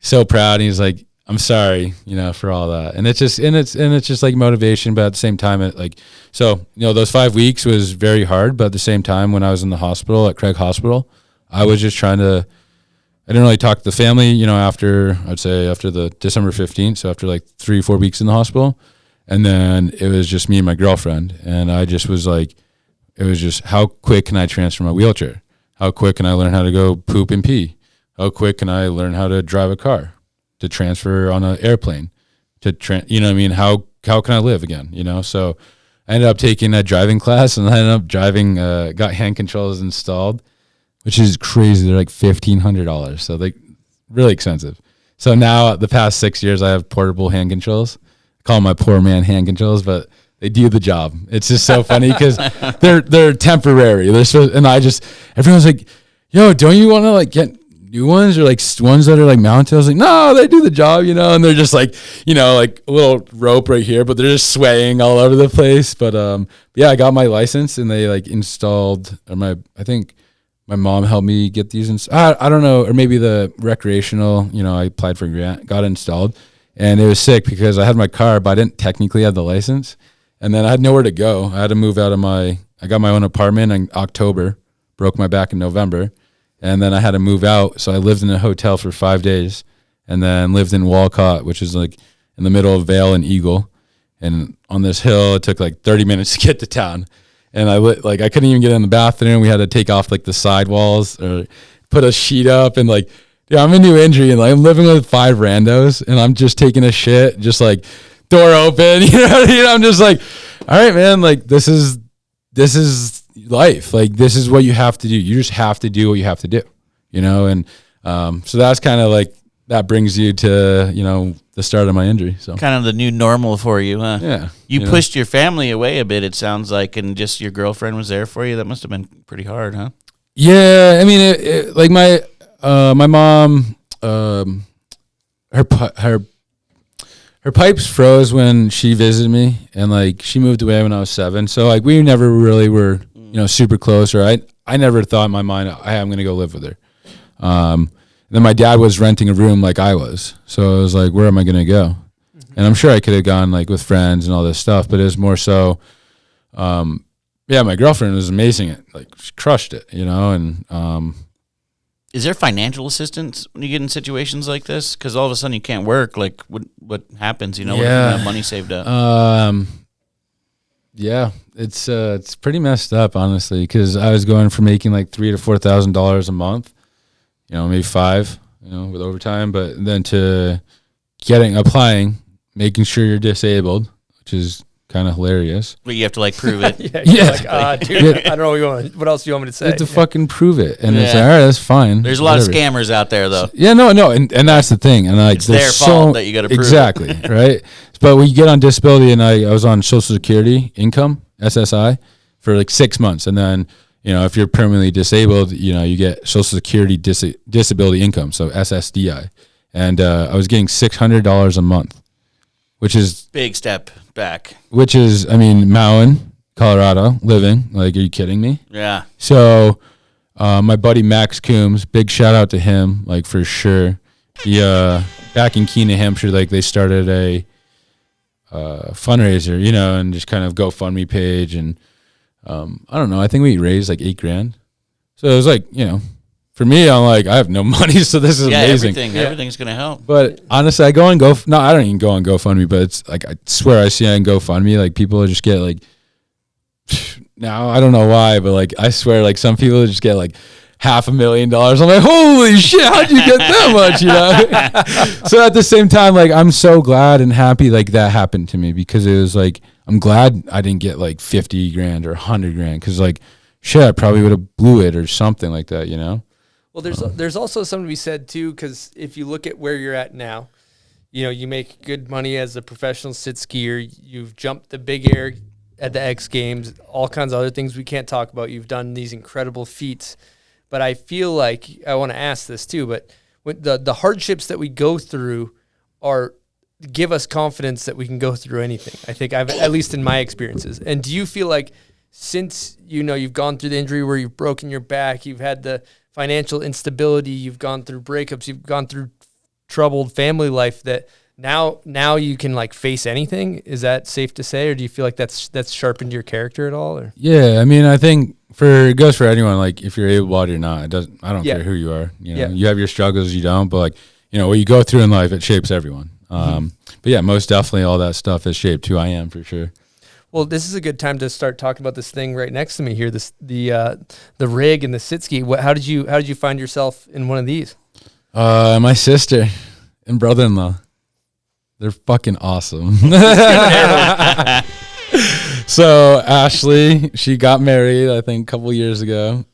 so proud. And he's like, I'm sorry, for all that. And it's just like motivation, but at the same time, those 5 weeks was very hard. But at the same time, when I was in the hospital at Craig Hospital, I was just I didn't really talk to the family, after the December 15th. So after like 3 or 4 weeks in the hospital. And then it was just me and my girlfriend. And I just was like, it was just, how quick can I transfer my wheelchair? How quick can I learn how to go poop and pee? How quick can I learn how to drive a car? To transfer on an airplane, how can I live again, So I ended up taking a driving class, and I ended up driving, got hand controls installed, which is crazy. They're like $1,500. So they really expensive. So now the past 6 years, I have portable hand controls. I call them my poor man hand controls, but they do the job. It's just so funny because they're temporary. Everyone's like, yo, don't you want to like get new ones or like ones that are like mounted? I was like, no, they do the job, and they're just like, like a little rope right here, but they're just swaying all over the place. But yeah, I got my license and they like installed, I think my mom helped me get these. I don't know, or maybe the recreational, I applied for a grant, got it installed, and it was sick because I had my car, but I didn't technically have the license, and then I had nowhere to go. I had to move out of I got my own apartment in October, broke my back in November. And then I had to move out. So I lived in a hotel for 5 days and then lived in Walcott, which is like in the middle of Vail and Eagle. And on this hill, it took like 30 minutes to get to town. And I couldn't even get in the bathroom. We had to take off like the sidewalls or put a sheet up. And like, yeah, I'm a new injury and like, I'm living with 5 randos and I'm just taking a shit, just like door open, I'm just like, all right, man, like this is life. Like this is what you have to do. You just have to do what you have to do, and so that's kind of like that brings you to the start of my injury. So kind of the new normal for you, huh? Yeah. You pushed your family away a bit, it sounds like, and just your girlfriend was there for you. That must have been pretty hard, huh? Yeah, I mean, it like my mom, her pipes froze when she visited me, and like she moved away when I was 7. So like we never really were, super close, or I never thought in my mind, hey, I'm gonna go live with her. And then my dad was renting a room like I was, so I was like, where am I gonna go? Mm-hmm. And I'm sure I could have gone like with friends and all this stuff, but it was more so, my girlfriend was amazing. She crushed it, and Is there financial assistance when you get in situations like this? Because all of a sudden you can't work. Like, what happens? You know, what if you don't have money saved up? Yeah, it's pretty messed up, honestly, because I was going from making like $3,000 to $4,000 a month, you know, maybe $5,000, you know, with overtime, but then to applying, making sure you're disabled, which is kind of hilarious. But you have to like prove it. Dude, I don't know what else you want me to say. You have to fucking prove it, and it's like, all right, that's fine. There's a lot of scammers out there, though. Yeah, no, and that's the thing, and like it's their fault that you got to prove exactly it. Right. But when you get on disability, and I was on Social Security income (SSI) for like 6 months, and then you know if you're permanently disabled, you know you get Social Security disability income, so SSDI, and I was getting $600 a month, which is big step back. Which is, I mean, Mountain, Colorado, living. Like, are you kidding me? Yeah. So, my buddy Max Coombs, big shout out to him, like for sure. He back in Keene, New Hampshire, like they started a fundraiser, you know, and just kind of GoFundMe page, and I don't know. I think we raised like $8,000. So it was like, you know, for me, I'm like, I have no money, so this is amazing. Everything's gonna help. But honestly, I go on I don't even go on GoFundMe, but it's like I swear I see on GoFundMe, like people just get like, now I don't know why, but like I swear, like some people just get like $500,000. I'm like, holy shit, how'd you get that much? You know. So at the same time, like I'm so glad and happy like that happened to me, because it was like I'm glad I didn't get like $50,000 or $100,000, because like shit, I probably would have blew it or something like that, you know. Well, there's also something to be said too, because if you look at where you're at now, you know, you make good money as a professional sit skier. You've jumped the big air at the X Games, all kinds of other things we can't talk about. You've done these incredible feats. But I feel like I want to ask this too, but when the hardships that we go through give us confidence that we can go through anything. I think at least in my experiences. And do you feel like since, you know, you've gone through the injury where you've broken your back, you've had the financial instability, you've gone through breakups, you've gone through troubled family life, that now you can like face anything? Is that safe to say, or do you feel like that's sharpened your character at all? Or? Yeah, I mean, I think it goes for anyone. Like if you're able-bodied or not, I don't care who you are. You know, you have your struggles, you don't, but like, you know, what you go through in life, it shapes everyone. But yeah, most definitely all that stuff has shaped who I am, for sure. Well, this is a good time to start talking about this thing right next to me here. The rig and the sit ski. How did you find yourself in one of these? My sister and brother-in-law, they're fucking awesome. So Ashley, she got married, I think, a couple years ago.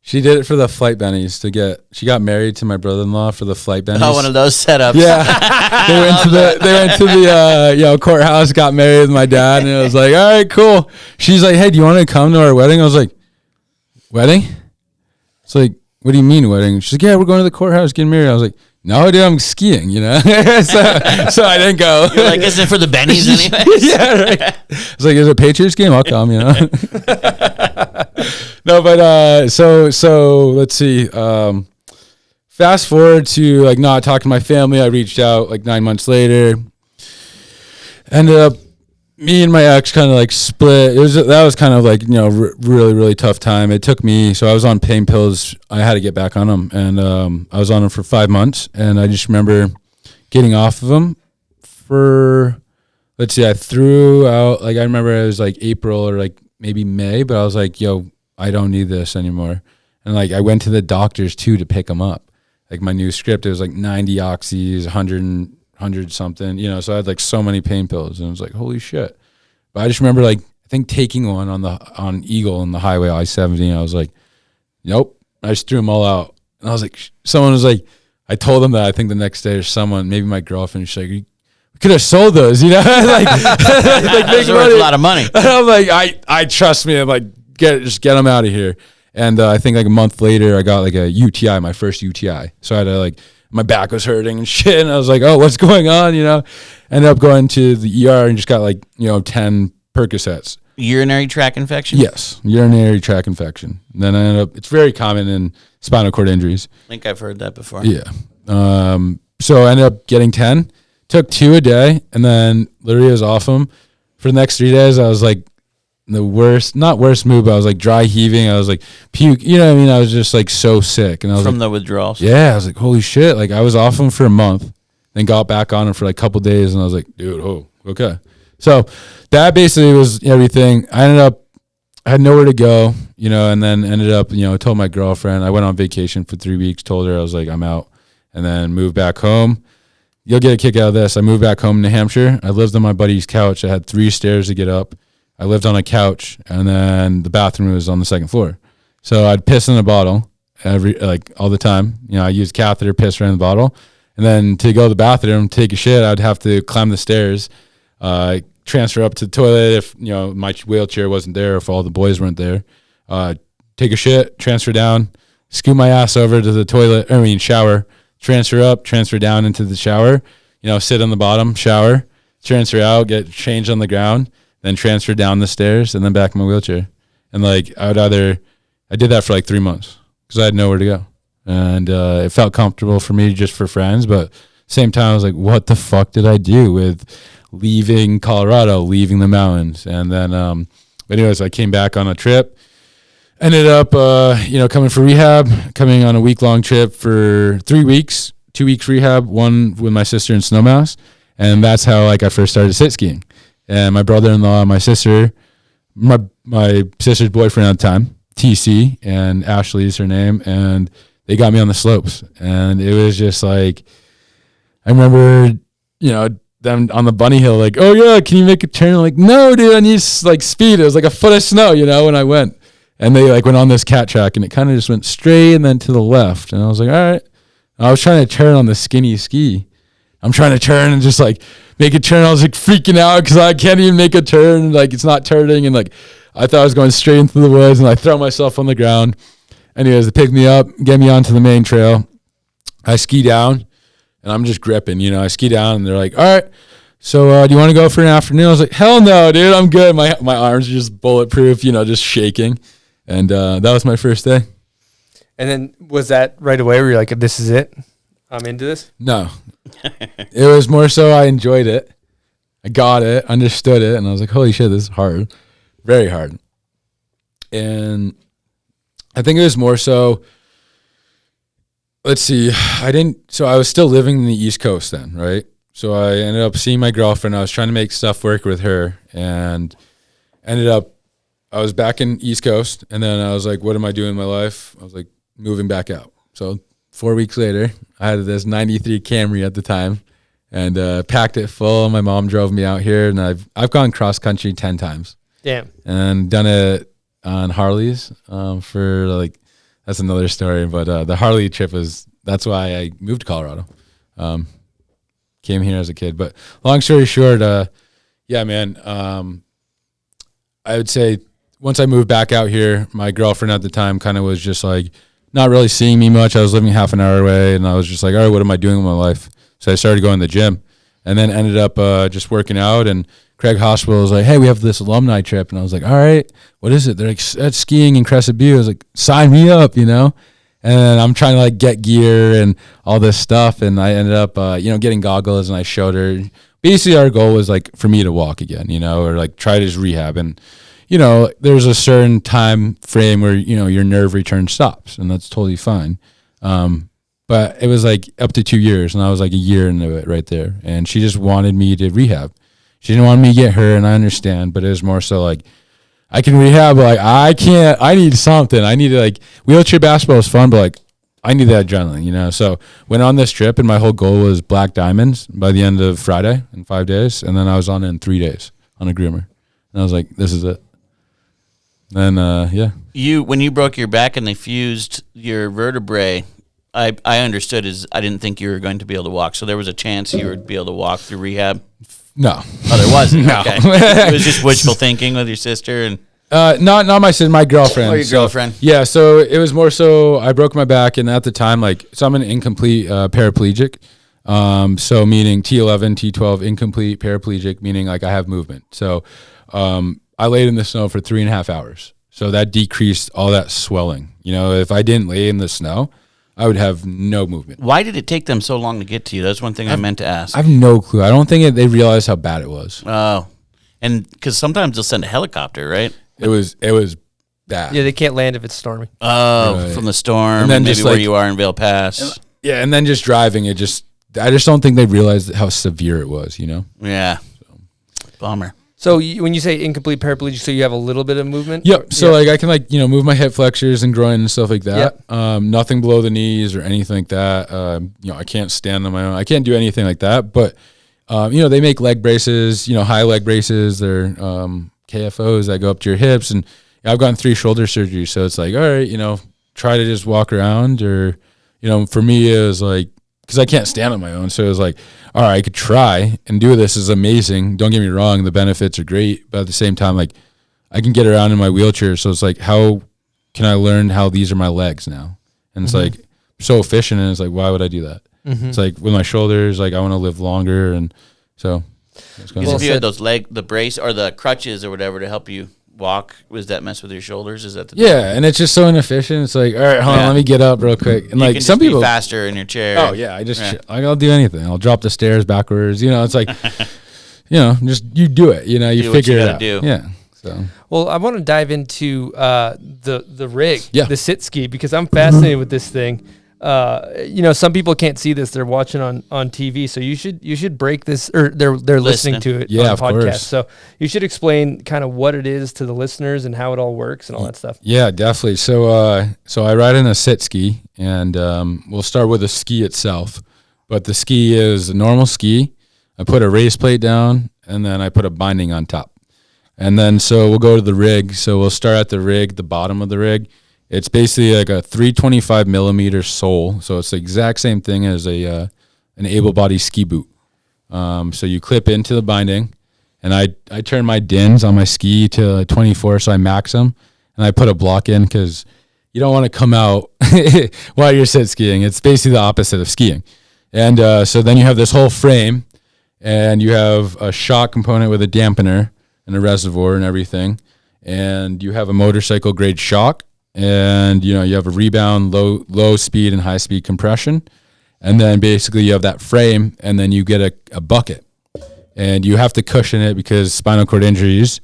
She did it for the flight bennies she got married to my brother-in-law for the flight bennies. Oh, one of those setups. Yeah. They went to the courthouse, got married with my dad, and it was like, all right, cool. She's like, hey, do you want to come to our wedding? I was like, wedding? It's like, what do you mean wedding? She's like, yeah, we're going to the courthouse getting married. I was like, no, dude, I'm skiing, you know? so I didn't go. You're like, isn't it for the bennies anyway? Yeah, right. It's like, is it a Patriots game? I'll come, you know? No, but so let's see. Fast forward to like not talking to my family. I reached out like 9 months later. Ended up, me and my ex kind of like split. That was kind of like, you know, really, really tough time. It took me, so I was on pain pills. I had to get back on them, and I was on them for 5 months. And I just remember getting off of them for, let's see, I threw out, like I remember it was like April or like maybe May, but I was like, yo, I don't need this anymore. And like I went to the doctors too to pick them up. Like my new script, it was like 90 oxys, 100 something, you know, so I had like so many pain pills, and I was like, holy shit. But I just remember like, I think taking one on Eagle on the highway I-70, and I was like, nope. I just threw them all out. And I was like, someone was like, I told them that I think the next day, or someone, maybe my girlfriend, she's like, we could have sold those, you know? like Those are worth a lot of money. And I'm like, I trust me. I'm like, just get them out of here. And I think like a month later, I got like a UTI, my first UTI. So I had to like, my back was hurting and shit. And I was like, oh, what's going on? You know, ended up going to the ER and just got like, 10 Percocets. Urinary tract infection? Yes, urinary tract infection. And then I ended up, it's very common in spinal cord injuries. I think I've heard that before. Yeah. So I ended up getting 10, took 2 a day, and then literally was off them. For the next 3 days, I was like the worst, not worst mood, but I was like dry heaving. I was like puke. You know what I mean? I was just like so sick. And I was From like, the withdrawals? yeah, I was like, holy shit. Like I was off them for a month, then got back on them for like a couple days. And I was like, dude, oh, okay. So that basically was everything. I had nowhere to go, and then ended up, told my girlfriend. I went on vacation for 3 weeks, told her I was like, I'm out, and then moved back home. You'll get a kick out of this. I moved back home to New Hampshire. I lived on my buddy's couch. I had 3 stairs to get up. I lived on a couch, and then the bathroom was on the second floor. So I'd piss in a bottle all the time. I used catheter, piss right in the bottle. And then to go to the bathroom, take a shit, I'd have to climb the stairs, transfer up to the toilet if, my wheelchair wasn't there, if all the boys weren't there. Take a shit, transfer down, scoot my ass over to the shower, transfer up, transfer down into the shower, sit on the bottom, shower, transfer out, get changed on the ground, then transfer down the stairs and then back in my wheelchair. And I did that for like 3 months because I had nowhere to go. And it felt comfortable for me just for friends. But same time, I was like, what the fuck did I do with leaving Colorado, leaving the mountains? And then, anyways, I came back on a trip. Ended up, coming for rehab, coming on a week-long trip for 3 weeks, 2 weeks rehab, one with my sister in Snowmass. And that's how I first started sit skiing. And my brother-in-law, my sister's boyfriend at the time, TC, and Ashley is her name, and they got me on the slopes. And it was just like, I remember, them on the bunny hill, like, oh yeah, can you make a turn? I'm like, no, dude, I need speed. It was like a foot of snow, when I went. And they went on this cat track, and it kind of just went straight and then to the left. And I was like, all right. And I was trying to turn on the skinny ski. I'm trying to turn and just make a turn. I was freaking out because I can't even make a turn. It's not turning. And I thought I was going straight into the woods, and I throw myself on the ground. Anyways, they pick me up, get me onto the main trail. I ski down, and I'm just gripping, I ski down, and they're like, all right, so do you want to go for an afternoon? I was like, hell no, dude, I'm good. My arms are just bulletproof, just shaking. And that was my first day. And then was that right away where you're like, this is it? I'm into this? No. It was more so I enjoyed it. I got it, understood it, and I was like, holy shit, this is hard. Very hard. And I think it was more so, let's see, I was still living in the East Coast then, right? So I ended up seeing my girlfriend. I was trying to make stuff work with her, and I was back in East Coast, and then I was like, what am I doing in my life? I was like, moving back out. So 4 weeks later, I had this 93 Camry at the time, and packed it full. My mom drove me out here, and I've gone cross country 10 times. Damn. And done it on Harleys for that's another story. But the Harley trip that's why I moved to Colorado. Came here as a kid. But long story short, yeah, man, I would say once I moved back out here, my girlfriend at the time kind of was just not really seeing me much. I was living half an hour away, and I was just like, all right, what am I doing with my life? So I started going to the gym, and then ended up just working out. And Craig Hospital was like, hey, we have this alumni trip. And I was like, all right, what is it? They're like, that's skiing in Crescent Butte. I was like, sign me up, And I'm trying to get gear and all this stuff. And I ended up, getting goggles, and I showed her. Basically, our goal was for me to walk again, or try to just rehab. And, there's a certain time frame where, your nerve return stops, and that's totally fine. But it was up to 2 years, and I was a year into it right there. And she just wanted me to rehab. She didn't want me to get her, and I understand, but it was more so I can rehab, but I can't. I need something. I need wheelchair basketball is fun, but I need that adrenaline, So went on this trip, and my whole goal was black diamonds by the end of Friday in 5 days, and then I was on it in 3 days on a groomer, and I was like, this is it. And yeah. When you broke your back and they fused your vertebrae, I understood I didn't think you were going to be able to walk. So there was a chance you would be able to walk through rehab. No. Oh, there wasn't. No. Okay. It was just wishful thinking with your sister and. Not my sister, my girlfriend. Oh, your girlfriend. Yeah. So it was more so I broke my back, and at the time, so I'm an incomplete paraplegic. So meaning T11, T12, incomplete paraplegic, meaning I have movement. So I laid in the snow for 3.5 hours. So that decreased all that swelling. If I didn't lay in the snow, I would have no movement. Why did it take them so long to get to you? That's one thing I meant to ask. I have no clue. I don't think they realized how bad it was. Oh. And because sometimes they'll send a helicopter, right? It was bad. Yeah, they can't land if it's stormy. Oh, Right. from the storm, And then maybe just, where like- you are in Vail Pass. Yeah, and then just driving, I just don't think they realized how severe it was, you know? Yeah. Bummer. So when you say incomplete paraplegic, so you have a little bit of movement? Yep. So like I can move my hip flexors and groin and stuff like that. Yep. Nothing below the knees or anything like that. I can't stand on my own. I can't do anything like that. But they make leg braces, high leg braces. They're KFOs that go up to your hips, and I've gotten 3 shoulder surgeries. So it's like, all right, try to just walk around, or for me it was like, because I can't stand on my own. So it was like, all right, I could try and do this. Is amazing. Don't get me wrong. The benefits are great. But at the same time, like, I can get around in my wheelchair. So it's like, how can I learn how these are my legs now? And it's like so efficient. And it's like, why would I do that? It's like with my shoulders, like I want to live longer. And so it's Because if you had the brace or the crutches or whatever to help you walk, was that mess with your shoulders? Is that the and it's just so inefficient. It's like, all right, hold on, let me get up real quick. And you like can some just people be faster in your chair. Oh yeah, I'll do anything. I'll drop the stairs backwards. It's like, just you do it. You Do what figure you it gotta out. do. Yeah. So Well, I want to dive into the rig, Yeah. the sit ski, because I'm fascinated with this thing. Some people can't see this; they're watching on TV. So you should break this, or they're listening to it Yeah, on of podcast. course. So you should explain kind of what it is to the listeners and how it all works and all that stuff. yeah, definitely. So I ride in a sit ski, and we'll start with the ski itself. But the ski is a normal ski. I put a race plate down, and then I put a binding on top. And then so we'll go to the rig. So we'll start at the rig, the bottom of the rig. It's basically like a 325 millimeter sole. So it's the exact same thing as an able-bodied ski boot. So you clip into the binding, and I turn my DINs on my ski to 24, so I max them, and I put a block in because you don't want to come out while you're sit skiing. It's basically the opposite of skiing. And so then you have this whole frame, and you have a shock component with a dampener and a reservoir and everything, and you have a motorcycle grade shock, and you have a rebound, low speed and high speed compression, and then basically you have that frame, and then you get a bucket, and you have to cushion it because spinal cord injuries,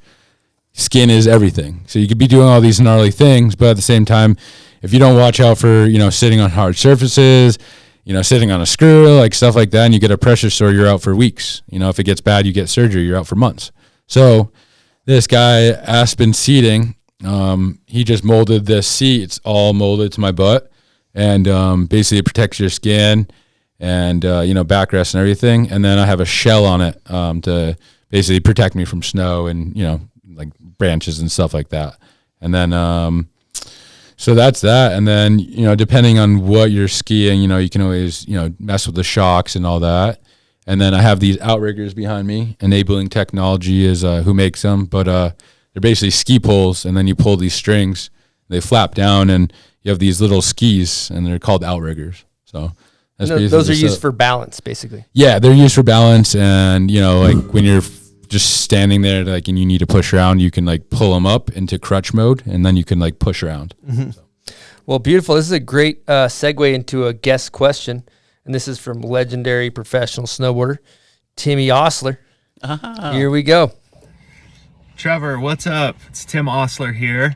skin is everything. So you could be doing all these gnarly things, but at the same time, if you don't watch out for sitting on hard surfaces, sitting on a screw, like stuff like that, and you get a pressure sore, you're out for weeks. If it gets bad, you get surgery, you're out for months. So this guy, Aspen Seating, he just molded this seat. It's all molded to my butt, and basically it protects your skin and backrest and everything. And then I have a shell on it to basically protect me from snow and like branches and stuff like that. And then so that's that. And then depending on what you're skiing, you can always mess with the shocks and all that. And then I have these outriggers behind me. Enabling Technology is who makes them, but they're basically ski poles, and then you pull these strings, they flap down, and you have these little skis, and they're called outriggers. So that's Those are used for balance, basically. Yeah, they're used for balance, and like when you're just standing there, like, and you need to push around, you can like pull them up into crutch mode, and then you can like push around. So. Well, beautiful. This is a great segue into a guest question. And this is from legendary professional snowboarder, Timmy Osler. Here we go. Trevor, what's up? It's Tim Osler here.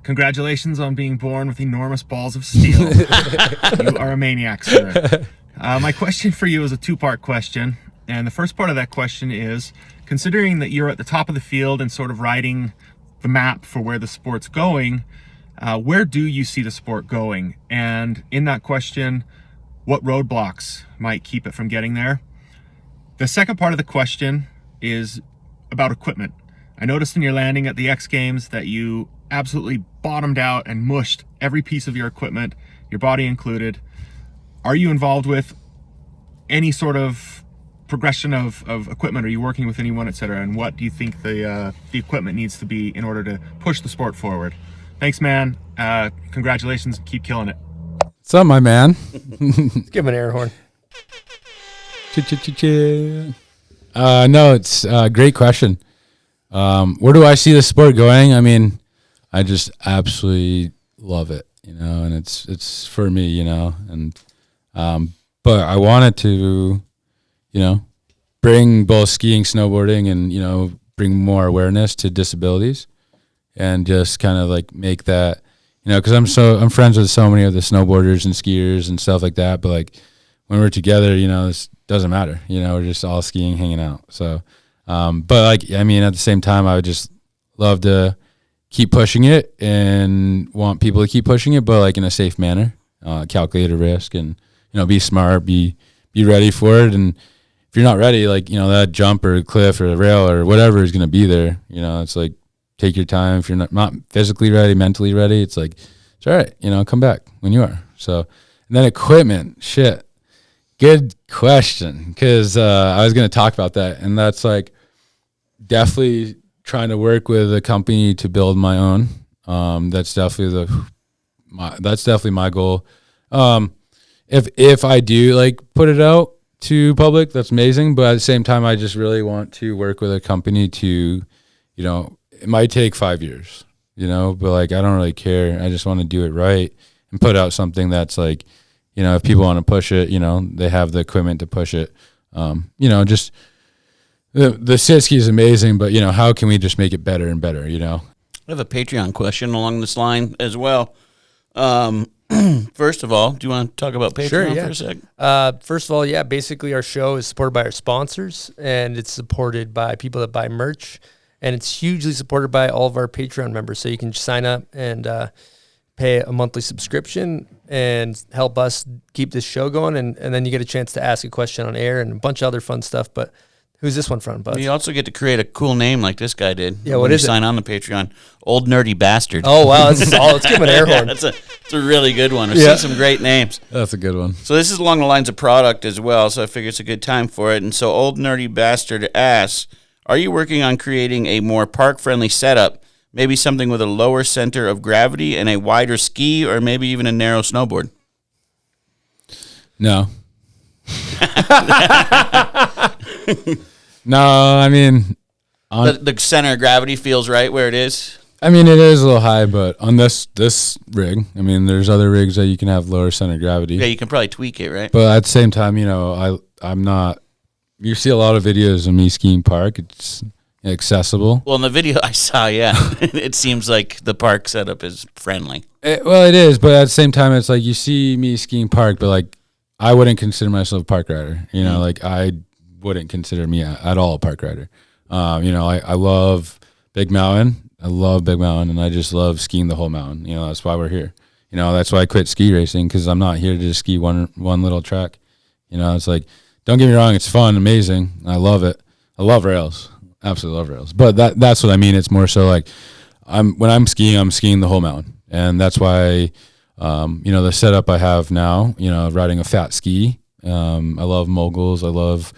Congratulations on being born with enormous balls of steel. You are a maniac, sir. My question for you is a 2-part question. And the first part of that question is, considering that you're at the top of the field and sort of riding the map for where the sport's going, where do you see the sport going? And in that question, what roadblocks might keep it from getting there? The second part of the question is about equipment. I noticed in your landing at the X Games that you absolutely bottomed out and mushed every piece of your equipment, your body included. Are you involved with any sort of progression of equipment? Are you working with anyone, etc.? And what do you think the equipment needs to be in order to push the sport forward? Thanks, man. Congratulations. Keep killing it. What's up, my man? Let's give him an air horn. No, it's a great question. Where do I see the sport going? I mean, I just absolutely love it, and it's for me, and but I wanted to, bring both skiing, snowboarding, and bring more awareness to disabilities and just kind of like make that, because I'm friends with so many of the snowboarders and skiers and stuff like that. But like when we're together, this doesn't matter. We're just all skiing, hanging out. So, but like, I mean, at the same time, I would just love to keep pushing it and want people to keep pushing it, but like in a safe manner, calculate a risk and, be smart, be ready for it. And if you're not ready, like, that jump or cliff or rail or whatever is going to be there, it's like, take your time. If you're not physically ready, mentally ready, it's like, it's all right, come back when you are. So, and then equipment, shit. Good question. Cause, I was going to talk about that, and that's like definitely trying to work with a company to build my own. That's definitely my goal. If I do like put it out to public, that's amazing. But at the same time, I just really want to work with a company to, it might take 5 years, but like, I don't really care. I just want to do it right and put out something that's like, if people want to push it, they have the equipment to push it. Just the sit ski is amazing, but how can we just make it better and better? I have a Patreon question along this line as well. First of all, do you want to talk about Patreon for a sec? First of all, yeah, basically our show is supported by our sponsors, and it's supported by people that buy merch, and it's hugely supported by all of our Patreon members. So you can sign up and pay a monthly subscription and help us keep this show going, and then you get a chance to ask a question on air and a bunch of other fun stuff. But who's this one from, bud? You also get to create a cool name like this guy did. Yeah, what is it? Sign on the Patreon. Old Nerdy Bastard. Oh, wow. That's all. Let's give him an air horn. It's a really good one. We've seen some great names. That's a good one. So this is along the lines of product as well, so I figure it's a good time for it. And so Old Nerdy Bastard asks, are you working on creating a more park-friendly setup, maybe something with a lower center of gravity and a wider ski, or maybe even a narrow snowboard? No. No, I mean, The center of gravity feels right where it is. I mean, it is a little high, but on this rig, I mean, there's other rigs that you can have lower center of gravity. Yeah, you can probably tweak it, right? But at the same time, I'm not. You see a lot of videos of me skiing park. It's accessible. Well, in the video I saw, yeah, it seems like the park setup is friendly. Well, it is, but at the same time, it's like you see me skiing park, but like I wouldn't consider myself a park rider. Like I wouldn't consider me at all a park rider. I love Big Mountain. I love Big Mountain, and I just love skiing the whole mountain. That's why we're here. That's why I quit ski racing, because I'm not here to just ski one little track. It's like, don't get me wrong, it's fun, amazing. I love it. I love rails. Absolutely love rails. But that's what I mean. It's more so like when I'm skiing the whole mountain. And that's why, the setup I have now, riding a fat ski. I love moguls. I love,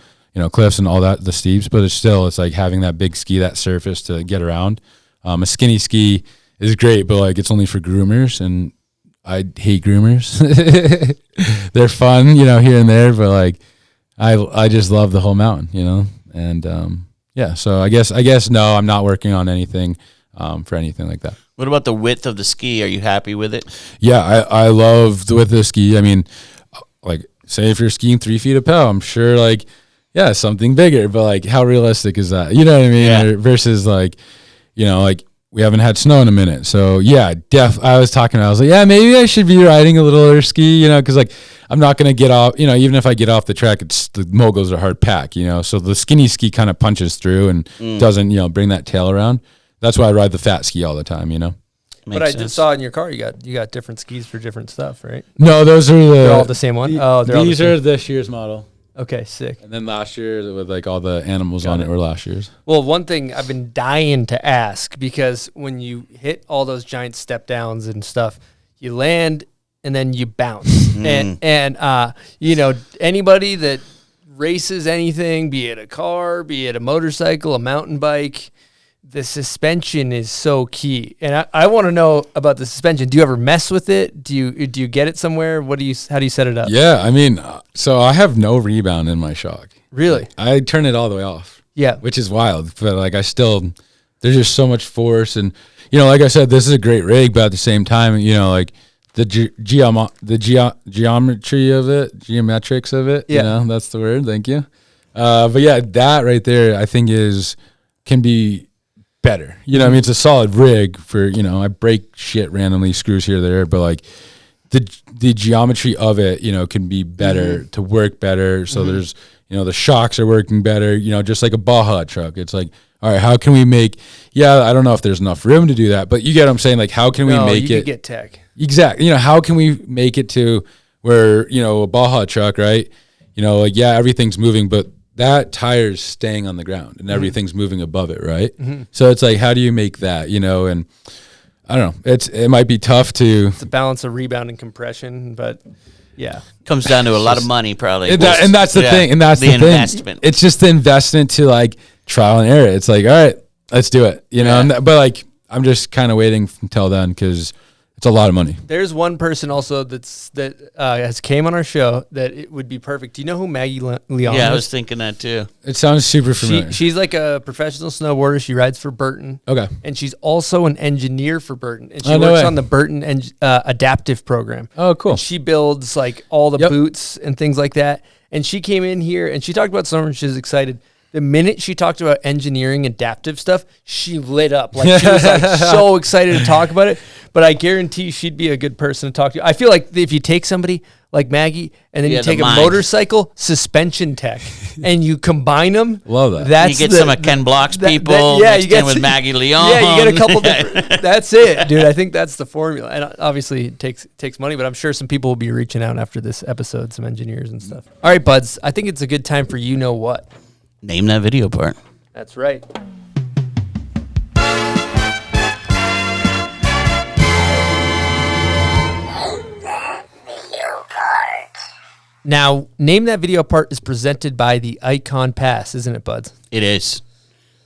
cliffs and all that, the steeps, but it's like having that big ski, that surface to get around. A skinny ski is great, but like it's only for groomers, and I hate groomers. They're fun, here and there, but like I just love the whole mountain, and so I guess no, I'm not working on anything for anything like that. What about the width of the ski? Are you happy with it? Yeah, I love the width of the ski. I mean, like say if you're skiing 3 feet of POW, I'm sure like, yeah, something bigger, but like how realistic is that? You know what I mean? Yeah. Versus like, like we haven't had snow in a minute. So yeah, I was like, yeah, maybe I should be riding a littler ski, cause like I'm not going to get off, even if I get off the track, the moguls are hard pack, so the skinny ski kind of punches through and doesn't, bring that tail around. That's why I ride the fat ski all the time, But I just saw in your car you got different skis for different stuff, right? No, those are they're all the same one. These are this year's model. Okay, sick. And then last year with like all the animals on it were last year's. Well, one thing I've been dying to ask, because when you hit all those giant step downs and stuff, you land and then you bounce. And anybody that races anything, be it a car, be it a motorcycle, a mountain bike, the suspension is so key. And I want to know about the suspension. Do you ever mess with it? Do you get it somewhere? How do you set it up? Yeah, I mean, so I have no rebound in my shock. Really? I turn it all the way off. Yeah. Which is wild, but like there's just so much force, and like I said, this is a great rig, but at the same time, like the geometry of it, geometrics of it, that's the word. Thank you. But yeah, that right there I think is can be better. You know, I mean, it's a solid rig for, you know, I break shit randomly, screws here or there, but like the geometry of it, you know, can be better to work better. So there's, you know, the shocks are working better, you know, just like a Baja truck. It's like, all right, how can we make, I don't know if there's enough room to do that, but you get what I'm saying? Like, how can we make it? Get tech. Exactly. You know, how can we make it to where, you know, a Baja truck, right? You know, like, everything's moving, but that tire's staying on the ground and everything's moving above it, right? So it's like, how do you make that, you know? And I don't know. It might be tough to. It's a balance of rebound and compression, but yeah. Comes down to a lot of money, probably. And that's the thing. And that's the investment. It's just the investment to like trial and error. It's like, all right, let's do it. You know, but like, I'm just kind of waiting until then because it's a lot of money. There's one person also that has came on our show that it would be perfect. Do you know who Maggie Leon is? Yeah, I was thinking that too. It sounds super familiar. She's like a professional snowboarder. She rides for Burton. Okay. And she's also an engineer for Burton. And she no works way. on the Burton adaptive program. Oh, cool. And she builds like all the boots and things like that. And she came in here and she talked about summer and she was excited. The minute she talked about engineering adaptive stuff, she lit up. Like she was like so excited to talk about it. But I guarantee she'd be a good person to talk to. I feel like if you take somebody like Maggie and then you take a motorcycle suspension tech and you combine them, love that. That's you get some of Ken Block's people. Yeah, you get with Maggie Leon. Yeah, you get a couple different. That's it, dude. I think that's the formula. And obviously it takes money, but I'm sure some people will be reaching out after this episode, some engineers and stuff. All right, buds. I think it's a good time for you know what. Name that video part. That's right. Now, Name That Video Part is presented by the Icon Pass, isn't it, buds? It is.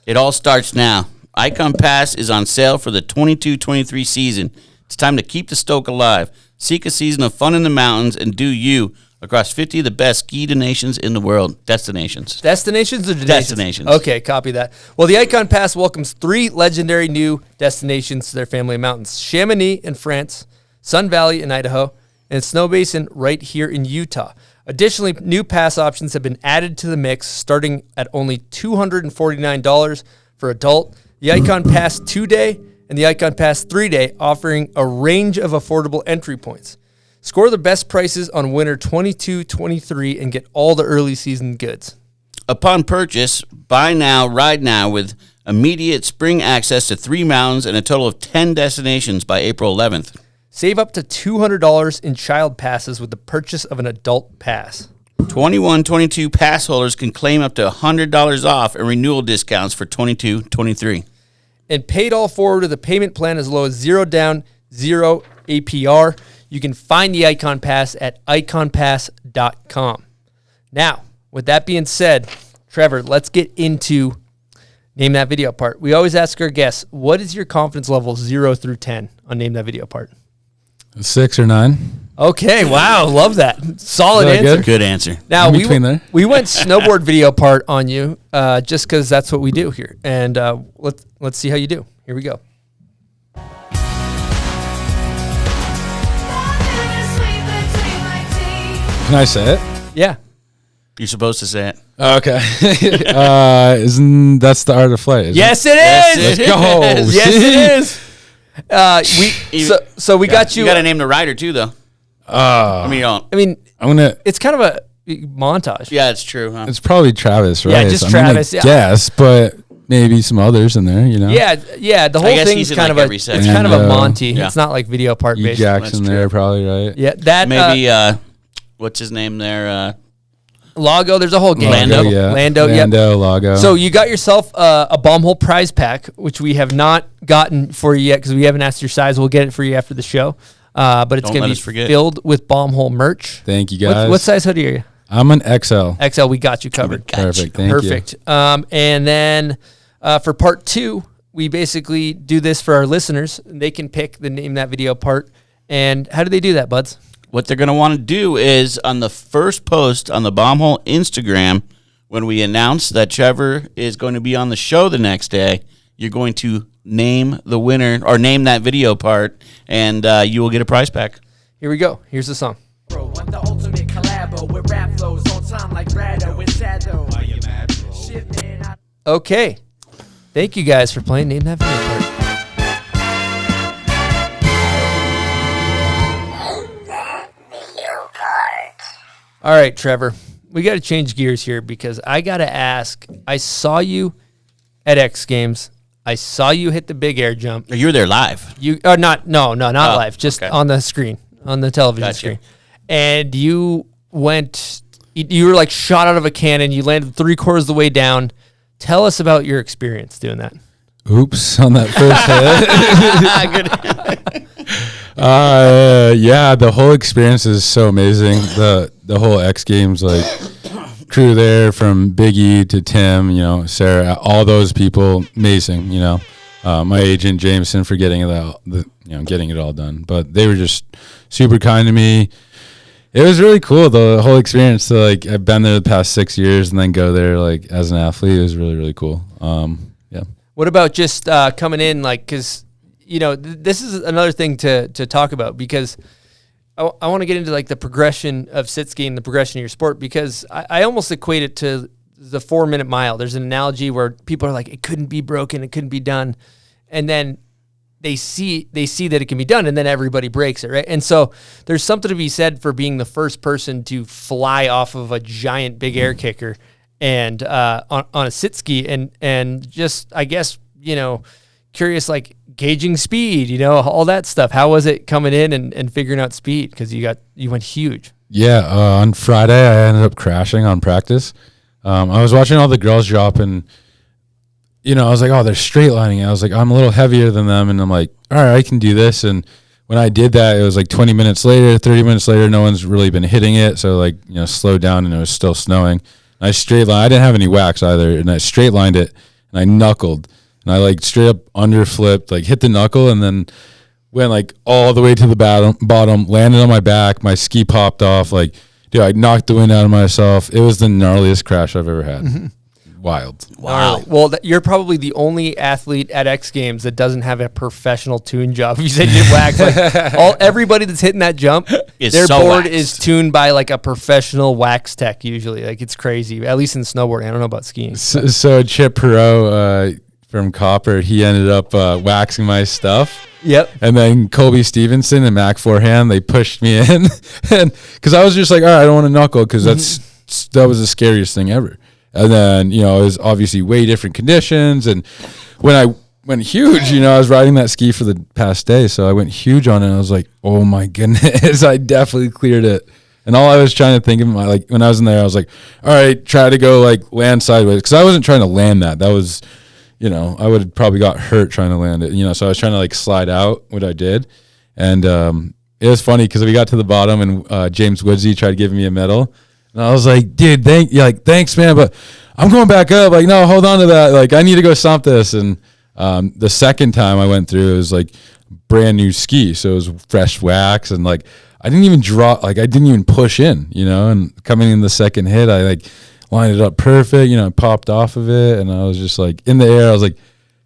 It all starts now. Icon Pass is on sale for the 22-23 season. It's time to keep the stoke alive. Seek a season of fun in the mountains and do you across 50 of the best ski destinations in the world. Destinations. Destinations or Destinations. Okay, copy that. Well, the Icon Pass welcomes 3 legendary new destinations to their family of mountains. Chamonix in France, Sun Valley in Idaho, and Snow Basin right here in Utah. Additionally, new pass options have been added to the mix, starting at only $249 for adult. The Icon Pass 2-day and the Icon Pass 3-day offering a range of affordable entry points. Score the best prices on winter 22-23 and get all the early season goods. Upon purchase, buy now, ride now with immediate spring access to 3 mountains and a total of 10 destinations by April 11th. Save up to $200 in child passes with the purchase of an adult pass. 21-22 pass holders can claim up to $100 off and renewal discounts for 22-23. And pay it all forward with a payment plan as low as 0 down, 0 APR. You can find the Icon Pass at iconpass.com. Now, with that being said, Trevor, let's get into Name That Video Part. We always ask our guests, what is your confidence level 0 through 10 on Name That Video Part? 6 or 9. Okay, wow, love that. Solid Is that answer. good? Good answer. Now, In between there. we went snowboard video part on you just because that's what we do here. And let's see how you do. Here we go. Can I say it? Yeah. You're supposed to say it. Okay. Isn't that's the art of flight? Isn't Yes, it Yes, is. it Let's go. is. Yes, it is. So we got you. You got to name the rider too, though. I mean, you don't. I mean, I'm gonna. it's kind of a montage. Yeah, it's true. Huh? It's probably Travis, right? Yeah, just I'm Travis, Gonna yeah. Guess, but maybe some others in there. You know. Yeah. The I whole guess thing's he's in, kind like, of a every it's section. kind of a And, Monty. yeah. It's not like video part E. based. Jackson there, probably right. Yeah, that Maybe what's his name there? Lago. There's a whole game. Lando. Yeah. Lando. Lando, Lago. So you got yourself a bomb hole prize pack, which we have not gotten for you yet because we haven't asked your size. We'll get it for you after the show. But it's Don't going let to us be forget. filled with bomb hole merch. Thank you, guys. What size hoodie are you? I'm an XL. XL. We got you covered. Perfect. Thank you. Perfect. And then for part 2, we basically do this for our listeners. They can pick the Name That Video part. And how do they do that, buds? What they're going to want to do is on the first post on the Bombhole Instagram, when we announce that Trevor is going to be on the show the next day, you're going to name the winner or name that video part, and you will get a prize pack. Here we go. Here's the song. I'm the ultimate collabo with rap flows on time like Rado and Shadow. Shit, man, Okay. Thank you guys for playing Name That Video Part. All right, Trevor, we got to change gears here because I got to ask. I saw you at X Games. I saw you hit the big air jump. You were there live. Not live, just okay. on the screen, on the television Gotcha. screen. And you were like shot out of a cannon. You landed 3/4 of the way down. Tell us about your experience doing that. Oops, on that first hit. Yeah, the whole experience is so amazing. The whole X Games like crew there, from Biggie to Tim, Sarah, all those people, amazing. My agent Jameson for getting it all done. But they were just super kind to me. It was really cool, the whole experience. So I've been there the past 6 years, and then go there as an athlete. It was really, really cool. Yeah. What about just coming in, because this is another thing to talk about, because I want to get into the progression of sit skiing, the progression of your sport, because I almost equate it to the 4-minute mile. There's an analogy where people are like, it couldn't be broken, it couldn't be done, and then they see that it can be done, and then everybody breaks it, right? And so there's something to be said for being the first person to fly off of a giant big air kicker and on a sit ski, and just, I guess, curious, gauging speed, all that stuff. How was it coming in and figuring out speed? Because you went huge. Yeah, on Friday I ended up crashing on practice. I was watching all the girls drop, and I was like, oh, they're straight lining. I was like, I'm a little heavier than them, and I'm like, all right, I can do this. And when I did that, it was 20 minutes later, 30 minutes later, no one's really been hitting it. So slowed down, and it was still snowing. And I straight line. I didn't have any wax either, and I straight lined it, and I knuckled, and I straight up under flipped, hit the knuckle, and then went all the way to the bottom, landed on my back. My ski popped off. Dude, I knocked the wind out of myself. It was the gnarliest crash I've ever had. Mm-hmm. Wild. Wow. Well, you're probably the only athlete at X Games that doesn't have a professional tune job. You said you did wax. Everybody that's hitting that jump, their board is tuned by a professional wax tech usually. It's crazy. At least in snowboarding. I don't know about skiing. So Chip Perot from Copper, he ended up waxing my stuff. Yep. And then Colby Stevenson and Mac Forehand, they pushed me in, and because I was just like, all right, I don't want to knuckle, because that was the scariest thing ever. And then, it was obviously way different conditions. And when I went huge, I was riding that ski for the past day. So I went huge on it. And I was like, oh my goodness, I definitely cleared it. And all I was trying to think of, when I was in there, I was like, all right, try to go land sideways. Because I wasn't trying to land that. That was, I would have probably got hurt trying to land it. So I was trying to slide out, what I did. And it was funny because we got to the bottom, and James Woodsy tried giving me a medal. And I was like, dude, thanks, man, but I'm going back up. No, hold on to that. I need to go stomp this. And the second time I went through, it was brand new ski. So it was fresh wax. And I didn't even draw, I didn't even push in, and coming in the second hit, I lined it up perfect, I popped off of it. And I was just in the air, I was like,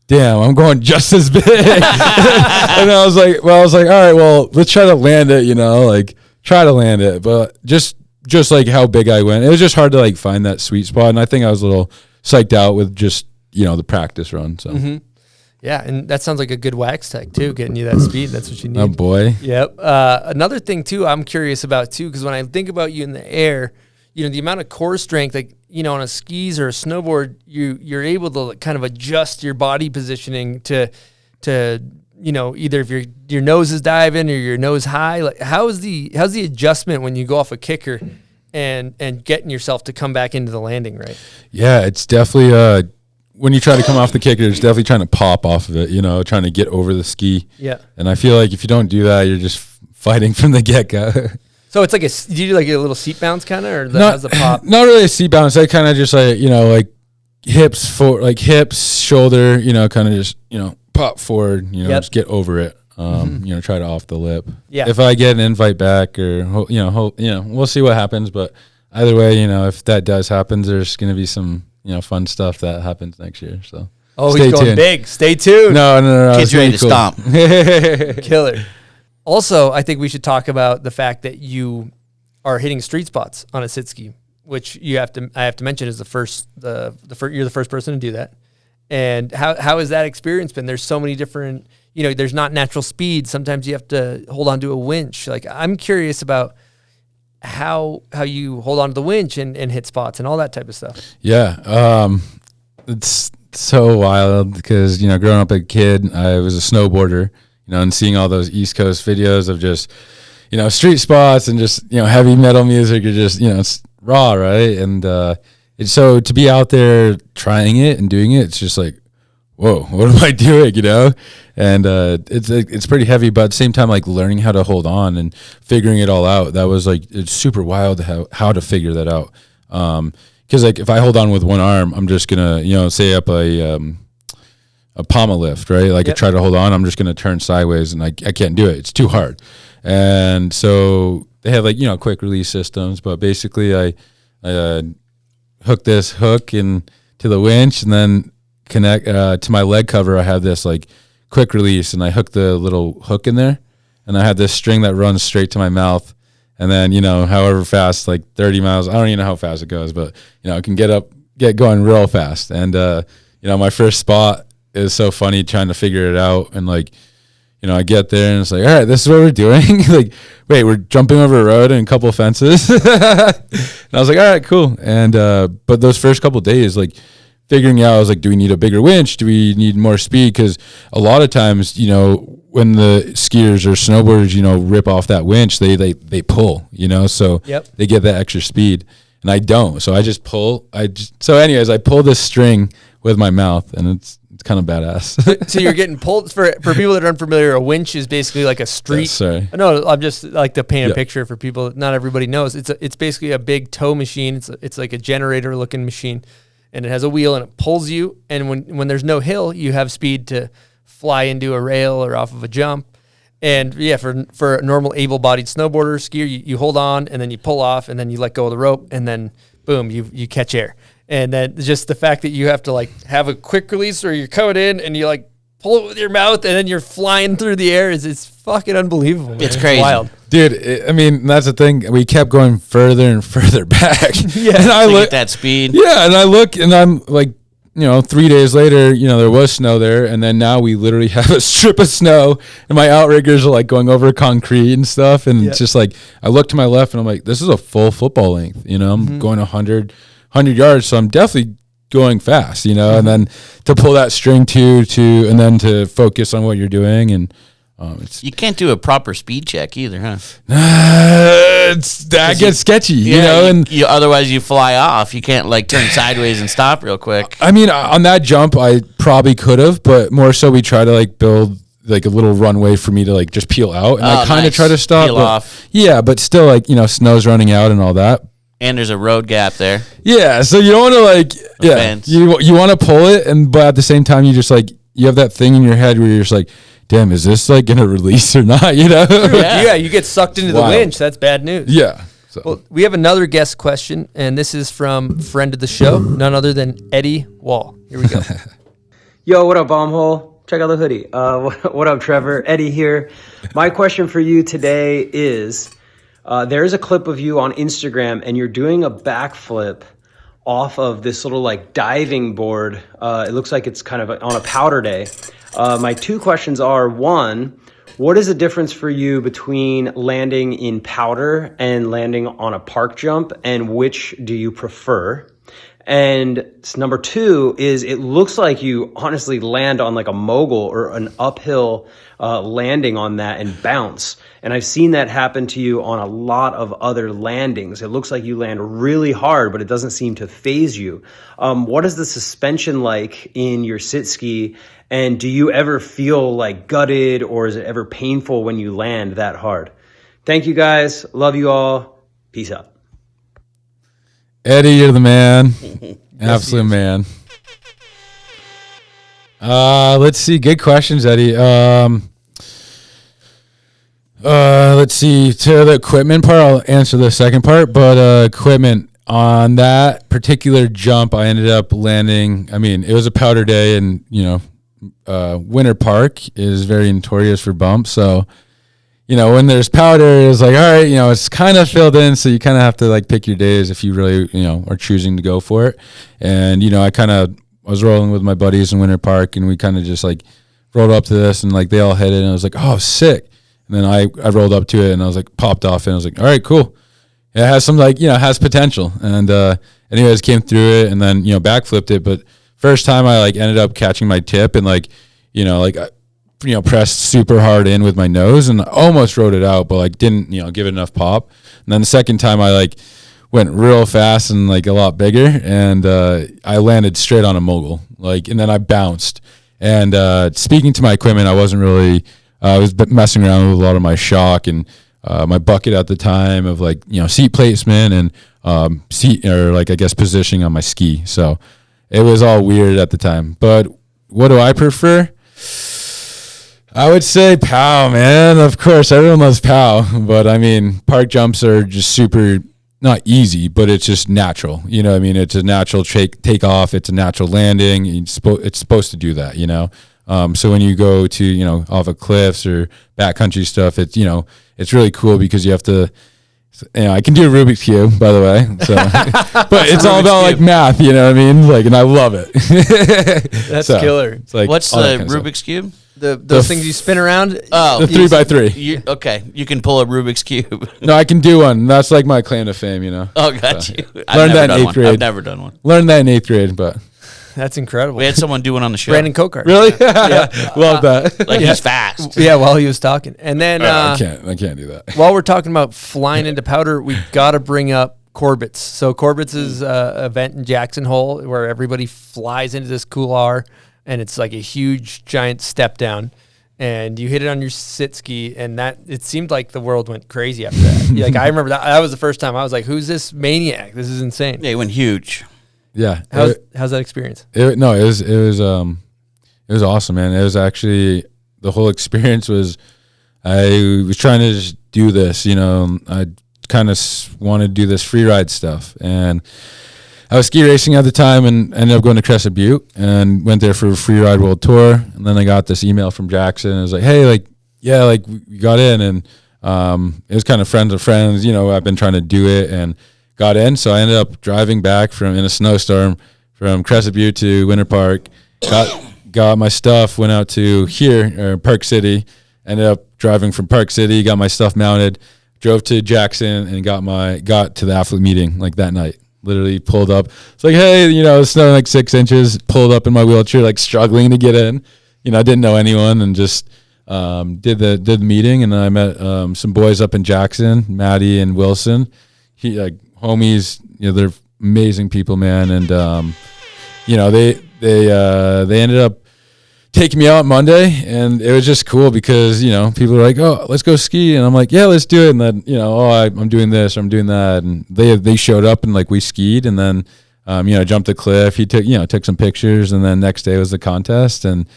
damn, I'm going just as big. And I was like, all right, well, let's try to land it, try to land it. But just how big I went, it was just hard to find that sweet spot, and I think I was a little psyched out with just the practice run. So yeah, and that sounds like a good wax tech too, getting you that speed. That's what you need. Oh boy. Yep. Another thing too, I'm curious about too, because when I think about you in the air, the amount of core strength, on a skis or a snowboard, you're able to kind of adjust your body positioning to either if your nose is diving or your nose high. How's the adjustment when you go off a kicker and getting yourself to come back into the landing, right? Yeah, it's definitely when you try to come off the kicker, it's definitely trying to pop off of it, trying to get over the ski. Yeah. And I feel like if you don't do that, you're just fighting from the get-go. So it's do you do a little seat bounce kind of, or how's the pop? Not really a seat bounce. I kind of just hips, shoulder, kind of just, pop forward, just get over it. Try to off the lip. Yeah. If I get an invite back, or we'll see what happens. But either way, if that does happen, there's going to be some fun stuff that happens next year. So he's going tuned. Big. Stay tuned. No. Kids ready to stomp. Killer. Also, I think we should talk about the fact that you are hitting street spots on a sit ski, which I have to mention is you're the first person to do that. And how has that experience been? There's so many different, there's not natural speed. Sometimes you have to hold on to a winch. Like, I'm curious about how you hold on to the winch and hit spots and all that type of stuff. Yeah. It's so wild because, growing up a kid, I was a snowboarder, and seeing all those East Coast videos of just, street spots and just, heavy metal music or just, it's raw, right? And so to be out there trying it and doing it, it's just like, whoa, what am I doing, And it's pretty heavy, but at the same time, like learning how to hold on and figuring it all out, that was like, it's super wild how to figure that out. Because like if I hold on with one arm, I'm just gonna, say up a pommel lift, right? Like I try to hold on, I'm just gonna turn sideways, and I can't do it. It's too hard. And so they have like quick release systems, but basically I hook this hook and to the winch, and then connect to my leg cover. I have this like quick release, and I hook the little hook in there, and I have this string that runs straight to my mouth. And then, however fast, like 30 miles, I don't even know how fast it goes, but, I can get going real fast. And, my first spot is so funny trying to figure it out. And like, I get there and it's like, all right, this is what we're doing. Like, wait, we're jumping over a road and a couple of fences. And I was like, all right, cool. And, but those first couple of days, like figuring out, I was like, do we need a bigger winch? Do we need more speed? Because a lot of times, when the skiers or snowboarders, rip off that winch, they pull, so they get that extra speed, and I don't. So I just pull. So anyways, I pull this string with my mouth, and it's kind of badass. So you're getting pulled. For people that are unfamiliar, a winch is basically like a street. Sorry. No, I'm just like to paint a picture for people. Not everybody knows. It's basically a big tow machine. It's like a generator looking machine, and it has a wheel, and it pulls you. And when there's no hill, you have speed to fly into a rail or off of a jump. And for a normal able-bodied snowboarder skier, you hold on and then you pull off and then you let go of the rope and then boom, you catch air. And then just the fact that you have to like have a quick release or you're coming in and you like pull it with your mouth and then you're flying through the air it's fucking unbelievable. Man. It's crazy. Wild. Dude, that's the thing. We kept going further and further back. And I look at that speed. Yeah, and I look and I'm like, 3 days later, there was snow there, and then now we literally have a strip of snow, and my outriggers are like going over concrete and stuff, and it's just like I look to my left, and I'm like, this is a full football length, I'm going 100 yards, so I'm definitely going fast, and then to pull that string and then to focus on what you're doing, and you can't do a proper speed check either, huh? That gets sketchy, and otherwise you fly off. You can't like turn sideways and stop real quick. I mean, on that jump, I probably could have, but more so we try to like build like a little runway for me to like just peel out, and I kind of try to stop. Peel off. Yeah, but still like, snow's running out and all that. And there's a road gap there. Yeah, so you don't want to you want to pull it, but at the same time, you just like, you have that thing in your head where you're just like, damn, is this like going to release or not, Yeah, you get sucked into the winch. That's bad news. Yeah. So. Well, we have another guest question, and this is from friend of the show, none other than Eddie Wall. Here we go. Yo, what up, Bombhole? Check out the hoodie. What up, Trevor? Eddie here. My question for you today is, there's a clip of you on Instagram, and you're doing a backflip off of this little like diving board. It looks like it's kind of on a powder day. My two questions are, one, what is the difference for you between landing in powder and landing on a park jump, and which do you prefer? And number two is, it looks like you honestly land on like a mogul or an uphill landing on that and bounce. And I've seen that happen to you on a lot of other landings. It looks like you land really hard, but it doesn't seem to phase you. What is the suspension like in your sit ski? And do you ever feel like gutted, or is it ever painful when you land that hard? Thank you guys. Love you all. Peace out. Eddie, you're the man. Absolute man. Let's see. Good questions, Eddie. Let's see. To the equipment part, I'll answer the second part. But equipment, on that particular jump, I ended up landing. I mean, it was a powder day, and Winter Park is very notorious for bumps. So, when there's powder, it's like, all right, it's kind of filled in, so you kind of have to like pick your days if you really, are choosing to go for it. And, I kind of I was rolling with my buddies in Winter Park, and we kind of just like rolled up to this, and like they all hit it, and I was like, oh, sick. And then I rolled up to it, and I was like, popped off, and I was like, all right, cool. It has some like, it has potential. And anyways, came through it, and then, backflipped it. But first time I like ended up catching my tip and like, pressed super hard in with my nose and almost rode it out, but like didn't, give it enough pop. And then the second time I like went real fast and like a lot bigger, and I landed straight on a mogul, and then I bounced. And speaking to my equipment, I wasn't really, I was messing around with a lot of my shock and my bucket at the time of like, seat placement and positioning on my ski. So it was all weird at the time. But what do I prefer? I would say POW, man. Of course, everyone loves POW. But I mean, park jumps are just super, not easy, but it's just natural. It's a natural takeoff. It's a natural landing. It's supposed to do that, So when you go to, off of cliffs or backcountry stuff, it's really cool because you have to, I can do a Rubik's Cube, by the way. So, but it's all about like math, you know what I mean? Like, and I love it. That's killer. It's like, what's the Rubik's Cube? Those things you spin around. Oh, the 3x3. Okay, you can pull a Rubik's Cube. No, I can do one. That's like my claim to fame, Oh, got you. Learned that in 8th grade. I've never done one. Learned that in 8th grade, but that's incredible. We had someone do one on the show. Brandon Cokart. Really? Yeah. Love that. Like he's fast. Yeah, while he was talking. And then I can't do that. While we're talking about flying into powder, we got to bring up Corbett's. So Corbett's is an event in Jackson Hole where everybody flies into this couloir, and it's like a huge, giant step down. And you hit it on your sit ski, and it seemed like the world went crazy after that. Like I remember that was the first time I was like, "Who's this maniac? This is insane." Yeah, he went huge. Yeah. How's that experience? It was awesome, man. It was actually, the whole experience was, I was trying to just do this, I kind of wanted to do this free ride stuff, and I was ski racing at the time and ended up going to Crescent Butte and went there for a free ride world tour. And then I got this email from Jackson. And it was like, hey, we got in, and it was kind of friends of friends, I've been trying to do it and got in. So I ended up driving back in a snowstorm from Crescent Butte to Winter Park, got my stuff, went out to Park City, ended up driving from Park City, got my stuff mounted, drove to Jackson, and got to the athlete meeting like that night. Literally pulled up. It's like, hey, it's snowing like 6 inches. Pulled up in my wheelchair, like struggling to get in. I didn't know anyone, and just did the meeting. And then I met some boys up in Jackson, Maddie and Wilson. Homies. They're amazing people, man. And they ended up taking me out Monday, and it was just cool because people were like, oh, let's go ski, and I'm like, yeah, let's do it. And then I'm doing this, or I'm doing that, and they showed up, and like we skied, and then jumped the cliff. He took some pictures, and then next day was the contest, and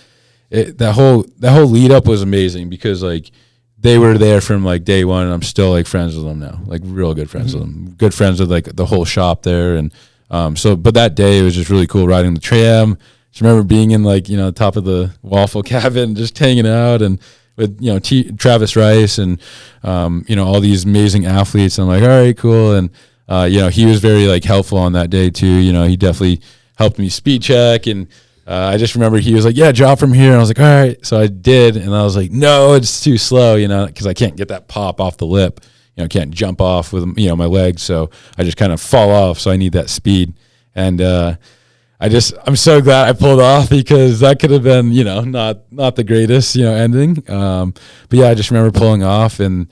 that whole lead up was amazing because like they were there from like day one, and I'm still like friends with them now, like real good friends with them, good friends with like the whole shop there, and but that day it was just really cool riding the tram. Just remember being in like top of the waffle cabin, just hanging out, and with Travis Rice and all these amazing athletes. And I'm like, all right, cool. And he was very like helpful on that day too. He definitely helped me speed check, and I just remember he was like, yeah, drop from here. And I was like, all right. So I did, and I was like, no, it's too slow, because I can't get that pop off the lip. Can't jump off with my legs, so I just kind of fall off. So I need that speed, and I'm so glad I pulled off because that could have been, not the greatest, ending. But yeah, I just remember pulling off, and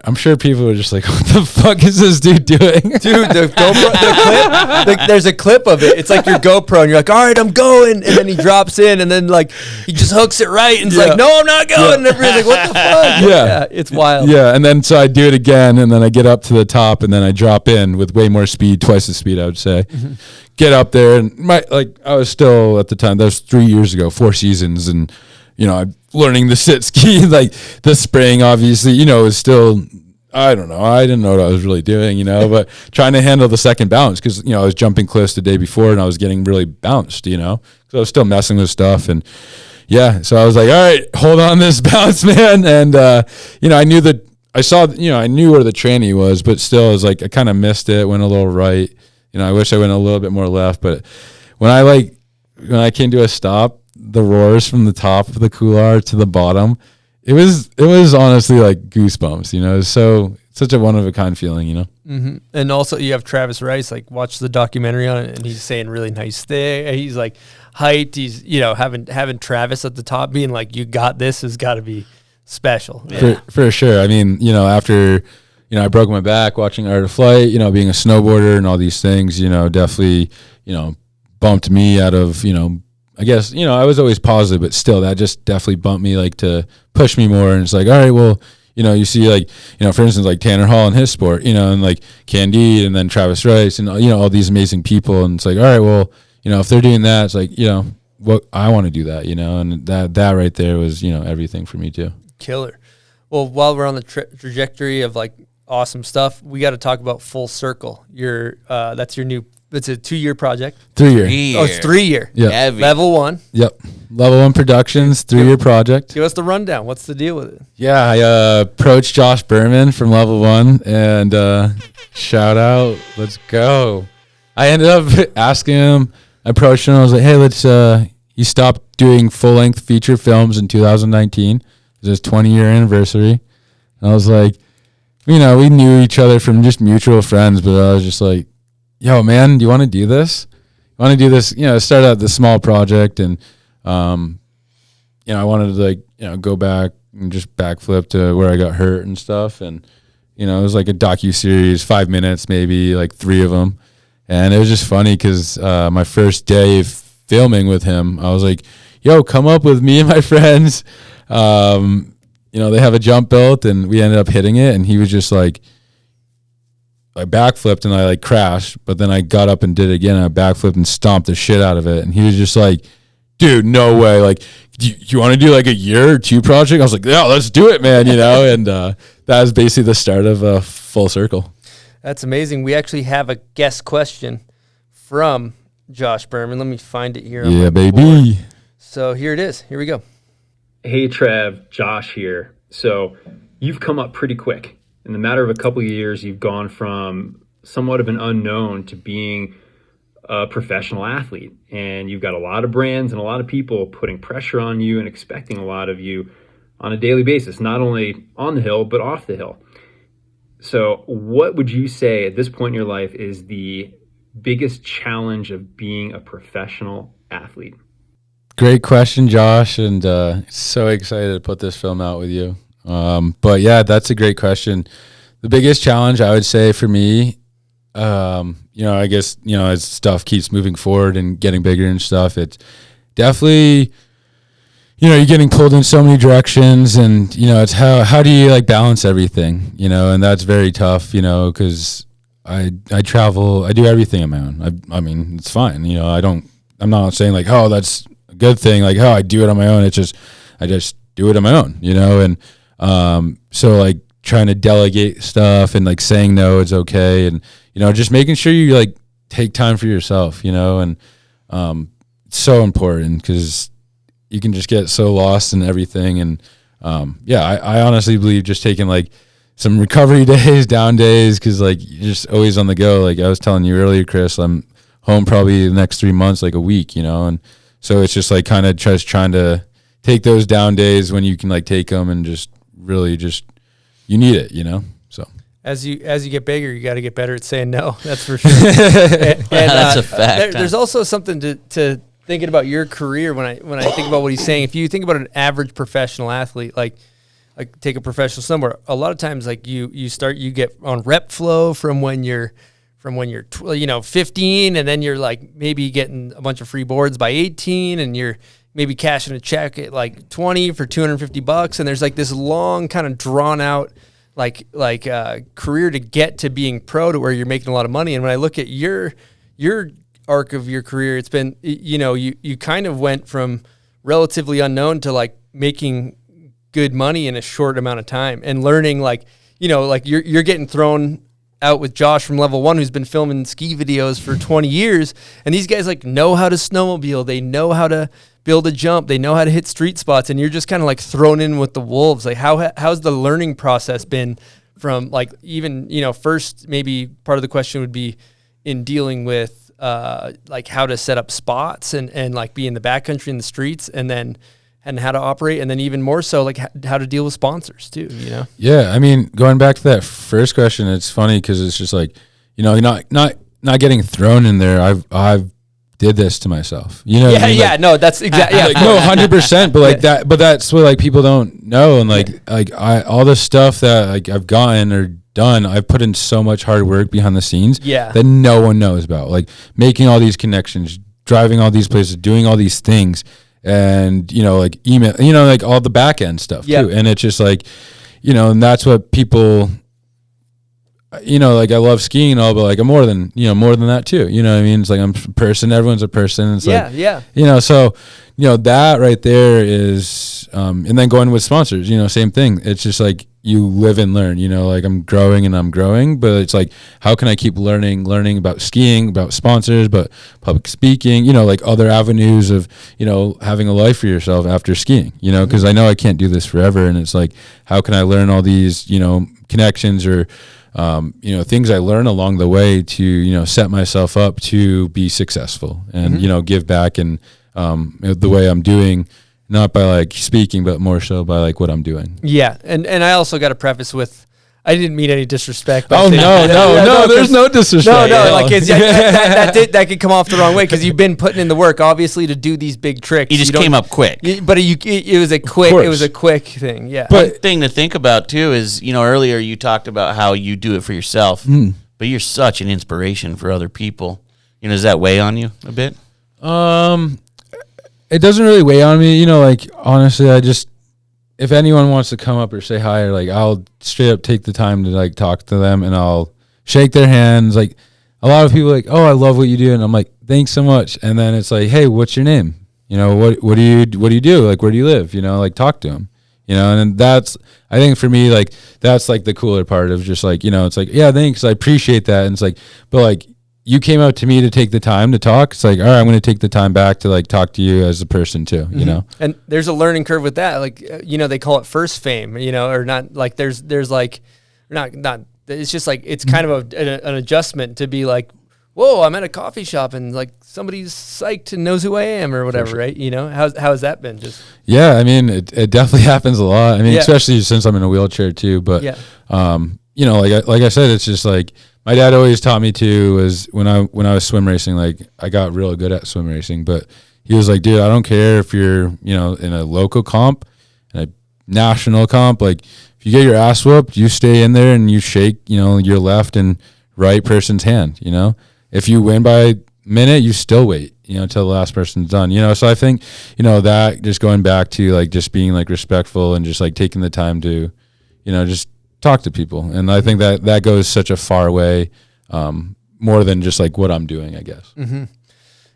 I'm sure people were just like, what the fuck is this dude doing? Dude, the GoPro, the clip, there's a clip of it. It's like your GoPro, and you're like, all right, I'm going. And then he drops in, and then like he just hooks it right, and it's like, no, I'm not going. And everybody's like, what the fuck? Yeah, it's wild. Yeah, and then so I do it again, and then I get up to the top, and then I drop in with way more speed, twice the speed, I would say. Mm-hmm. Get up there, and I was still at the time, that was 3 years ago, 4 seasons, and I'm learning the sit ski, like the spraying, obviously, is still, I don't know, I didn't know what I was really doing, but trying to handle the second bounce because I was jumping cliffs the day before, and I was getting really bounced, so I was still messing with stuff, and yeah, so I was like, all right, hold on this bounce, man, and I knew that I knew where the tranny was, but still, I was like, I kind of missed it, went a little right. I wish I went a little bit more left, but when I when I came to a stop, the roars from the top of the couloir to the bottom, it was honestly like goosebumps, you know. It was such a one of a kind feeling, you know. Mm-hmm. And also you have Travis Rice, like watch the documentary on it, and he's saying really nice thing. He's like hyped. He's, you know, having Travis at the top being like, you got this, has got to be special. Yeah. For sure. I mean, you know, after, you know, I broke my back watching Art of Flight, you know, being a snowboarder and all these things, you know, definitely, you know, bumped me out of, you know, I guess, you know, I was always positive, but still that just definitely bumped me, like, to push me more. And it's like, all right, well, you know, you see, like, you know, for instance, like Tanner Hall in his sport, you know, and like Candide and then Travis Rice and, you know, all these amazing people. And it's like, all right, well, you know, if they're doing that, it's like, you know, what I want to do that, you know, and that right there was, you know, everything for me too. Killer. Well, while we're on the trajectory of like awesome stuff, we got to talk about Full Circle. That's your new. It's a 2-year project. 3-year. Oh, it's 3-year. Yeah. Heavy. Level 1. Yep. Level 1 Productions, 3-year project. Give us the rundown. What's the deal with it? Yeah, I approached Josh Berman from Level 1 and shout out, let's go. I ended up asking him, I approached him, I was like, hey, let's, he stopped doing full-length feature films in 2019. It was his 20-year anniversary. And I was like, you know, we knew each other from just mutual friends, but I was just like, yo, man, do you want to do this? You want to do this? You know, start out this small project, and you know, I wanted to, like, you know, go back and just backflip to where I got hurt and stuff, and you know, it was like a docu-series, 5 minutes maybe, like 3 of them, and it was just funny because my first day of filming with him, I was like, yo, come up with me and my friends. You know, they have a jump built, and we ended up hitting it, and he was just like, I backflipped and I like crashed, but then I got up and did it again, and I backflipped and stomped the shit out of it. And he was just like, dude, no way. Like, do you want to do like a year or 2 project? I was like, yeah, let's do it, man. You know? And that was basically the start of Full Circle. That's amazing. We actually have a guest question from Josh Berman. Let me find it here. On my baby. board. So here it is. Here we go. Hey, Trev, Josh here. So you've come up pretty quick. In the matter of a couple of years, you've gone from somewhat of an unknown to being a professional athlete. And you've got a lot of brands and a lot of people putting pressure on you and expecting a lot of you on a daily basis, not only on the hill, but off the hill. So what would you say at this point in your life is the biggest challenge of being a professional athlete? Great question, Josh, and so excited to put this film out with you. But yeah, that's a great question. The biggest challenge I would say for me, you know, I guess, you know, as stuff keeps moving forward and getting bigger and stuff, it's definitely, you know, you're getting pulled in so many directions, and, you know, it's how do you like balance everything, you know, and that's very tough, you know, because I travel, I do everything on my own. I mean, it's fine. You know, I'm not saying like, oh, that's a good thing. Like, oh, I do it on my own. It's just, I just do it on my own, you know? And, so like trying to delegate stuff and like saying no, it's okay. And, you know, just making sure you like take time for yourself, you know, and, it's so important because you can just get so lost in everything. And, yeah, I honestly believe just taking like some recovery days, down days, cause like you're just always on the go. Like I was telling you earlier, Chris, I'm home probably the next 3 months, like a week, you know? And so it's just like kind of just trying to take those down days when you can like take them and just really just, you need it, you know? So as you get bigger, you got to get better at saying no. That's for sure. and, that's a fact. There's also something to thinking about your career when I think about what he's saying. If you think about an average professional athlete, like take a professional somewhere, a lot of times like you get on rep flow from when you're 15, and then you're like maybe getting a bunch of free boards by 18, and you're maybe cashing a check at like 20 for $250, and there's like this long kind of drawn out career to get to being pro to where you're making a lot of money. And when I look at your arc of your career, it's been, you know, you kind of went from relatively unknown to like making good money in a short amount of time, and learning like, you know, like you're getting thrown out with Josh from Level 1, who's been filming ski videos for 20 years. And these guys like know how to snowmobile. They know how to build a jump. They know how to hit street spots. And you're just kind of like thrown in with the wolves. Like how's the learning process been from like even, you know, first maybe part of the question would be in dealing with like how to set up spots and like be in the backcountry in the streets, and how to operate, and then even more so like how to deal with sponsors too, you know? Yeah, I mean, going back to that first question, it's funny because it's just like, you know, not getting thrown in there. I've did this to myself, you know? Yeah, what I mean? yeah, no, that's exactly. Yeah, Like, no, 100%. But like that, but that's what like people don't know, and like all the stuff that like I've gotten or done, I've put in so much hard work behind the scenes, that no one knows about. Like making all these connections, driving all these places, doing all these things, and you know, like email, you know, like all the back end stuff too. And it's just like, you know, and that's what people. You know, like I love skiing and all, but like I'm more than that too. You know what I mean? It's like I'm a person, everyone's a person. It's like, you know, so, you know, that right there is, and then going with sponsors, you know, same thing. It's just like you live and learn, you know, like I'm growing, but it's like, how can I keep learning about skiing, about sponsors, about public speaking, you know, like other avenues of, you know, having a life for yourself after skiing, you know, because I know I can't do this forever. And it's like, how can I learn all these, you know, connections or, you know, things I learn along the way to, you know, set myself up to be successful and, you know, give back and the way I'm doing, not by like speaking, but more so by like what I'm doing. Yeah. And I also got to preface with, I didn't mean any disrespect. Oh, no, there's no disrespect. No, like it's, that could come off the wrong way because you've been putting in the work, obviously, to do these big tricks. You just came up quick. But it was a quick thing, yeah. But one thing to think about, too, is, you know, earlier you talked about how you do it for yourself, but you're such an inspiration for other people. You know, does that weigh on you a bit? It doesn't really weigh on me. You know, like, honestly, if anyone wants to come up or say hi, or like I'll straight up take the time to like talk to them and I'll shake their hands. Like a lot of people are like, oh, I love what you do, and I'm like, thanks so much. And then it's like, hey, what's your name? You know, what do you do? Like, where do you live? You know, like talk to them. You know, and that's, I think for me, like that's like the cooler part of just like, you know, it's like, yeah, thanks, I appreciate that. And it's like, but like you came out to me to take the time to talk. It's like, all right, I'm going to take the time back to like talk to you as a person too, you know? And there's a learning curve with that. Like, you know, they call it first fame, you know, or not like there's like, not, it's just like, it's kind of an adjustment to be like, whoa, I'm at a coffee shop and like somebody's psyched and knows who I am or whatever. Right. You know, how has that been? Just, yeah, I mean, it definitely happens a lot. I mean, especially since I'm in a wheelchair too, but, you know, like I said, it's just like, my dad always taught me to, was when I was swim racing, like I got real good at swim racing, but he was like, dude, I don't care if you're, you know, in a local comp, in a national comp, like if you get your ass whooped, you stay in there and you shake, you know, your left and right person's hand, you know, if you win by a minute, you still wait, you know, until the last person's done, you know? So I think, you know, that just going back to like, just being like respectful and just like taking the time to, you know, just talk to people. And I think that goes such a far way, more than just like what I'm doing, I guess.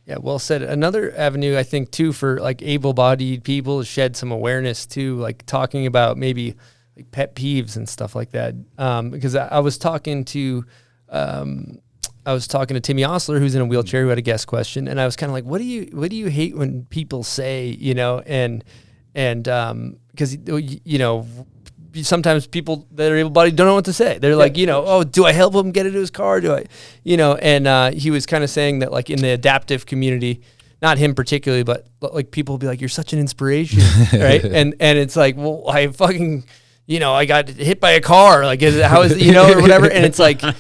Yeah, well said. Another avenue, I think, too, for like able-bodied people to shed some awareness too, like talking about maybe like pet peeves and stuff like that. Because I was talking to Timmy Osler, who's in a wheelchair, who had a guest question, and I was kind of like, what do you hate when people say, you know, and because you know, sometimes people that are able-bodied don't know what to say. They're like, you know, oh, do I help him get into his car? Do I, you know? And he was kind of saying that, like, in the adaptive community, not him particularly, but like people will be like, "You're such an inspiration," right? And it's like, well, I fucking, you know, I got hit by a car. Like, how is it, you know, or whatever? And it's like, and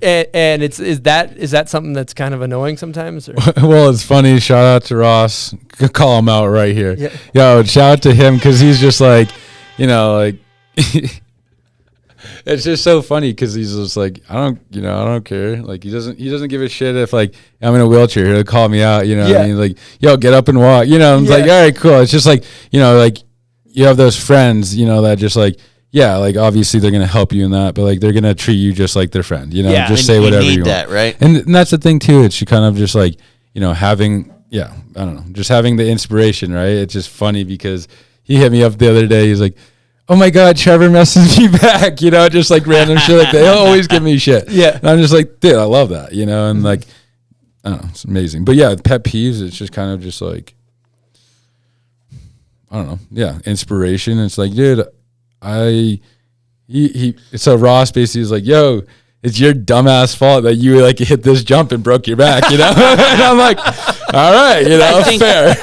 is that something that's kind of annoying sometimes? Or? Well, it's funny. Shout out to Ross. Call him out right here. Yeah. Yo, shout out to him because he's just like, you know, like. It's just so funny because he's just like, I don't care. Like he doesn't give a shit if like I'm in a wheelchair. He'll call me out, you know. Yeah. And he's like, yo, get up and walk, you know. I'm like, all right, cool. It's just like, you know, like you have those friends, you know, that just like, yeah, like obviously they're gonna help you in that, but like they're gonna treat you just like their friend, you know. Yeah, just say whatever you want. That, right? And that's the thing too. It's kind of just like, you know, having, I don't know, just having the inspiration, right? It's just funny because he hit me up the other day. He's like, oh my God, Trevor messaged me back, you know, just like random shit like that. He'll always give me shit. Yeah. And I'm just like, dude, I love that, you know, and like, I don't know, it's amazing. But yeah, pet peeves, it's just kind of just like, I don't know. Yeah. Inspiration. It's like, dude, so Ross basically is like, yo, it's your dumbass fault that you like hit this jump and broke your back, you know? And I'm like, all right, you know, I think fair.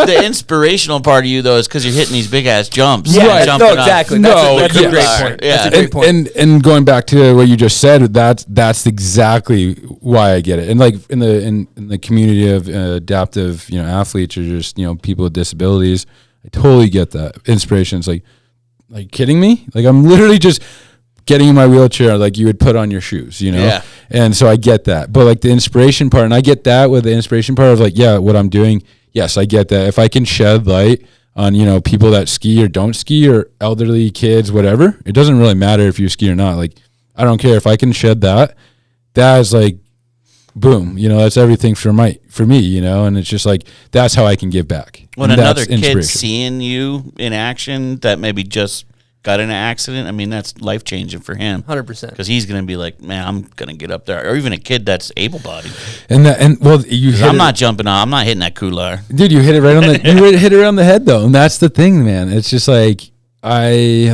The inspirational part of you though is because you're hitting these big ass jumps. Yeah, and jumping no, up. exactly. That's a great point. Yeah. That's a great point. And going back to what you just said, that's exactly why I get it. And like in the community of adaptive, you know, athletes or just, you know, people with disabilities, I totally get that. Inspiration's like kidding me? Like I'm literally just getting in my wheelchair like you would put on your shoes, you know? Yeah. And so I get that. But like the inspiration part, and I get that with the inspiration part of like, yeah, what I'm doing, yes, I get that. If I can shed light on, you know, people that ski or don't ski or elderly kids, whatever, it doesn't really matter if you ski or not. Like, I don't care. If I can shed that is like, boom, you know, that's everything for me, you know? And it's just like, that's how I can give back. When And another that's kid's seeing you in action that maybe just got in an accident, I mean, that's life-changing for him. 100%. Because he's going to be like, man, I'm going to get up there. Or even a kid that's able-bodied. Well, you hit I'm not jumping on. I'm not hitting that couloir. Dude, you hit it right on the you hit it around the head though. And that's the thing, man. It's just like I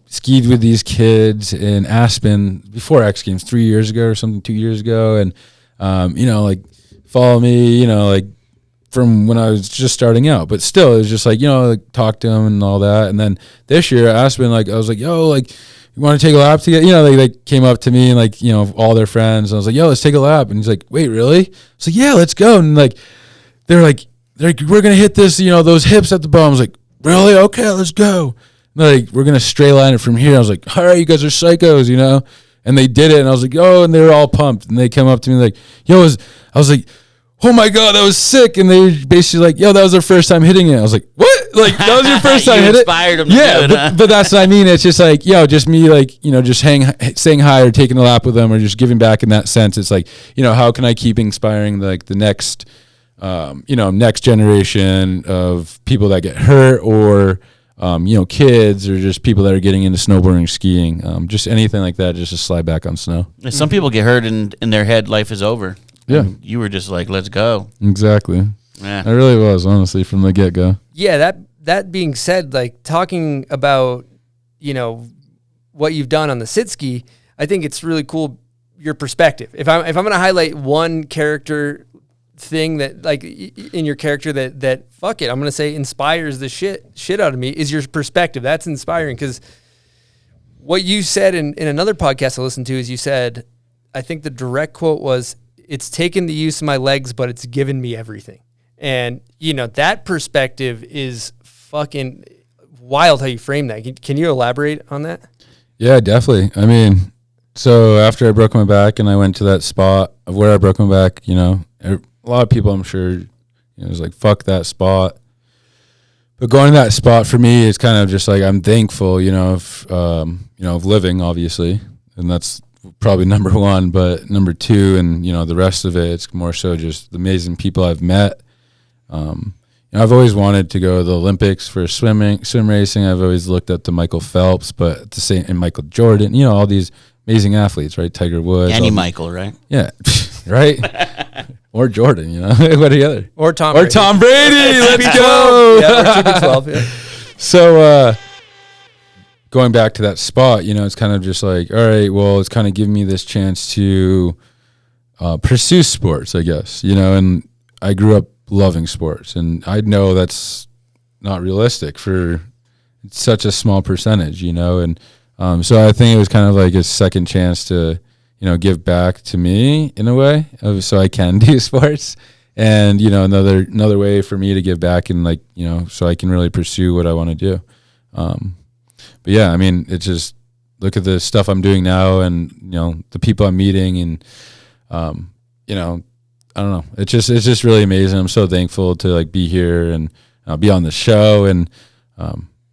skied with these kids in Aspen before X Games 3 years ago or something, 2 years ago, and you know, like follow me, you know, like from when I was just starting out, but still it was just like, you know, like talk to him and all that. And then this year Aspen, like I was like, yo, like you want to take a lap together? You know, they came up to me and like, you know, all their friends. And I was like, yo, let's take a lap. And he's like, wait, really? I was like, yeah, let's go. And like, they're like, we're going to hit this, you know, those hips at the bottom. I was like, really? Okay, let's go. And they're like, we're going to straight line it from here. I was like, all right, you guys are psychos, you know? And they did it. And I was like, oh, and they were all pumped. And they come up to me like, yo, I was like, oh my God, that was sick. And they were basically like, yo, that was their first time hitting it. I was like, what? Like, that was your first time hitting it? Inspired them to Yeah, do it, huh? but that's what I mean. It's just like, yo, just me, like, you know, just saying hi or taking a lap with them or just giving back in that sense. It's like, you know, how can I keep inspiring like the next, you know, next generation of people that get hurt or, you know, kids or just people that are getting into snowboarding, skiing, just anything like that, just to slide back on snow. Some people get hurt and in their head, life is over. Yeah. And you were just like, let's go. Exactly. Yeah. I really was, honestly, from the get-go. Yeah, that being said, like talking about, you know, what you've done on the sit ski, I think it's really cool your perspective. If I'm going to highlight one character thing that like in your character that fuck it, I'm going to say inspires the shit out of me is your perspective. That's inspiring because what you said in another podcast I listened to is you said, I think the direct quote was, it's taken the use of my legs, but it's given me everything. And, you know, that perspective is fucking wild how you frame that. Can you elaborate on that? Yeah, definitely. I mean, so after I broke my back and I went to that spot of where I broke my back, you know, a lot of people I'm sure, you know, was like, fuck that spot. But going to that spot for me is kind of just like, I'm thankful, you know, of living, obviously. And that's probably number one, but number two, and you know, the rest of it, it's more so just the amazing people I've met. You know, I've always wanted to go to the Olympics for swim racing. I've always looked up to Michael Phelps, but at the same, and Michael Jordan, you know, all these amazing athletes, right? Tiger Woods, Michael, right? Yeah, right. Or Jordan, you know, what are the other? Or Tom Brady. Let's go. Yeah, or TB12. Yeah. So, going back to that spot, you know, it's kind of just like, all right, well, it's kind of giving me this chance to pursue sports, I guess, you know, and I grew up loving sports, and I know that's not realistic for such a small percentage, you know, and so I think it was kind of like a second chance to, you know, give back to me in a way, so I can do sports, and you know, another way for me to give back and like, you know, so I can really pursue what I want to do. But yeah, I mean, it's just look at the stuff I'm doing now, and you know, the people I'm meeting, and you know, I don't know. It's just really amazing. I'm so thankful to like be here and be on the show, and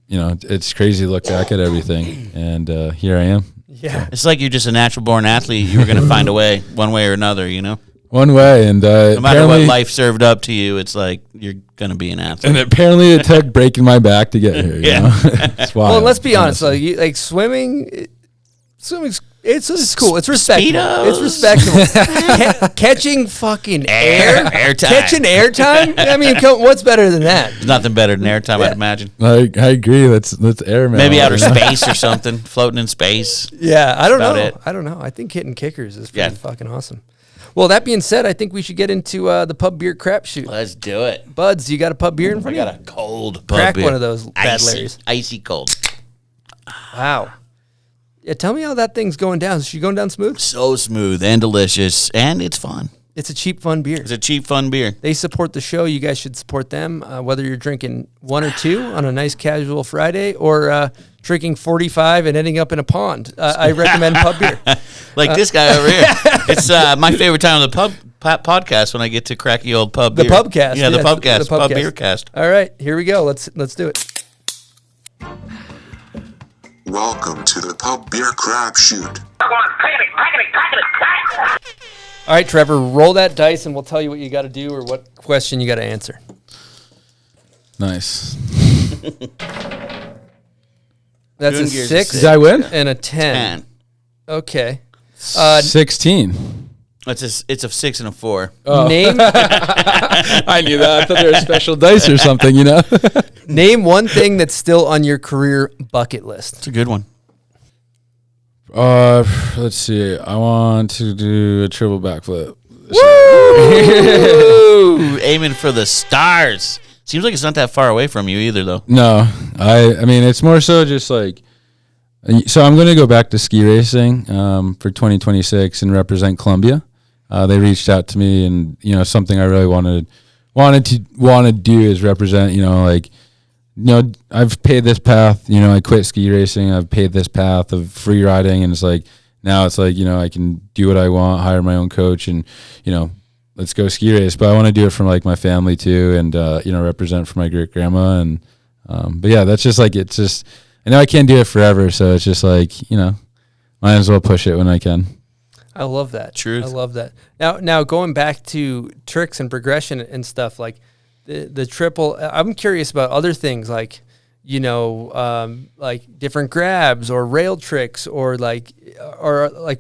you know, it's crazy to look back at everything, and here I am. Yeah, it's like you're just a natural born athlete. You were going to find a way, one way or another, you know. One way, and no matter what life served up to you, it's like you're going to be an athlete. And apparently, it took breaking my back to get here. You know? It's wild, well, let's be honest. Like swimming's It's cool. It's respectable. Speedos. It's respectable. Catching fucking Airtime. Catching airtime. I mean, what's better than that? There's nothing better than airtime, I'd imagine. I agree. Let's air mail. Maybe outer space or something, floating in space. Yeah, I don't know. about it. I don't know. I think hitting kickers is pretty fucking awesome. Well, that being said, I think we should get into the pub beer crapshoot. Let's do it. Buds, you got a pub beer in front I of you? got a cold pub Crack beer. one of those bad Larrys. Icy cold. Wow. Yeah, tell me how that thing's going down. Is she going down smooth? So smooth and delicious, and it's fun. It's a cheap, fun beer. It's a cheap, fun beer. They support the show. You guys should support them, whether you're drinking 1 or 2 on a nice casual Friday or drinking 45 and ending up in a pond. I recommend pub beer. Like this guy over here. It's my favorite time on the pub podcast when I get to cracky old pub beer. The pubcast. Yeah, the yes, pubcast. Pub pubcast. beer cast. All right, here we go. Let's do it. Welcome to the Pub Beer Crapshoot. All right, Trevor, roll that dice and we'll tell you what you got to do or what question you got to answer. Nice. That's Doing a gears 6 Did I win? and a 10. Okay. 16. It's a 6 and a 4. Name I knew that. I thought there were special dice or something, you know? name one thing that's still on your career bucket list. It's a good one. Let's see. I want to do a triple backflip. Ooh, aiming for the stars. Seems like it's not that far away from you either, though. No, I mean, it's more so just like, so I'm going to go back to ski racing for 2026 and represent Columbia. They reached out to me, and something I really wanted to do is represent. I've paid this path. I quit ski racing. I've paid this path of free riding, and it's like now it's like I can do what I want, hire my own coach, and let's go ski race. But I want to do it for like my family too, and represent for my great grandma, and but yeah, that's just like it's just. I know I can't do it forever, so it's just like might as well push it when I can. I love that. Truth. I love that. Now going back to tricks and progression and stuff like the triple. I'm curious about other things like like different grabs or rail tricks or like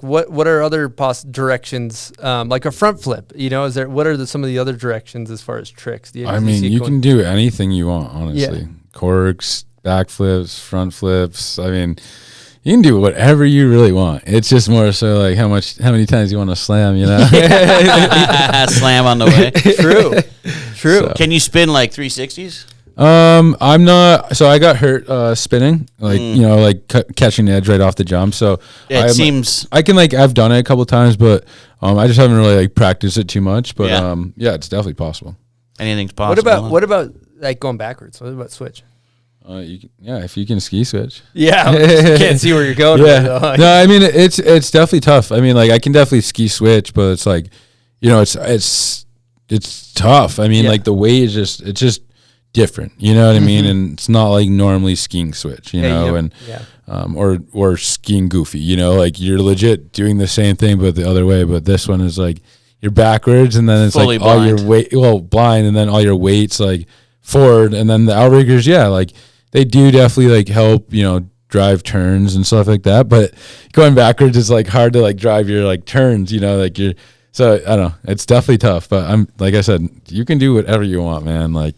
what are other directions like a front flip? Is there what are some of the other directions as far as tricks? You can do anything you want, honestly. Yeah. Corks, backflips, front flips. I mean, you can do whatever you really want. It's just more so like how many times you want to slam, Slam on the way. True. So. Can you spin like 360s? I'm not. So I got hurt spinning, like catching the edge right off the jump. So It seems I can I've done it a couple times, but I just haven't really practiced it too much. But Yeah. it's definitely possible. anything's possible. What about like going backwards? What about switch? If you can ski switch. Yeah, you can't see where you're going. Yeah. No, I mean it's definitely tough. I mean, I can definitely ski switch, but it's like, it's tough. I mean, the weight is just different. You know what I mean? And it's not like normally skiing switch. Or skiing goofy. You're legit doing the same thing but the other way. But this one is like you're backwards, and then it's Fully like all blind. your weight, blind, and then all your weight's like forward, and then the outriggers, they do definitely help, drive turns and stuff like that. But going backwards is hard to drive your turns, so I don't know. It's definitely tough, but I'm like I said, you can do whatever you want, man. And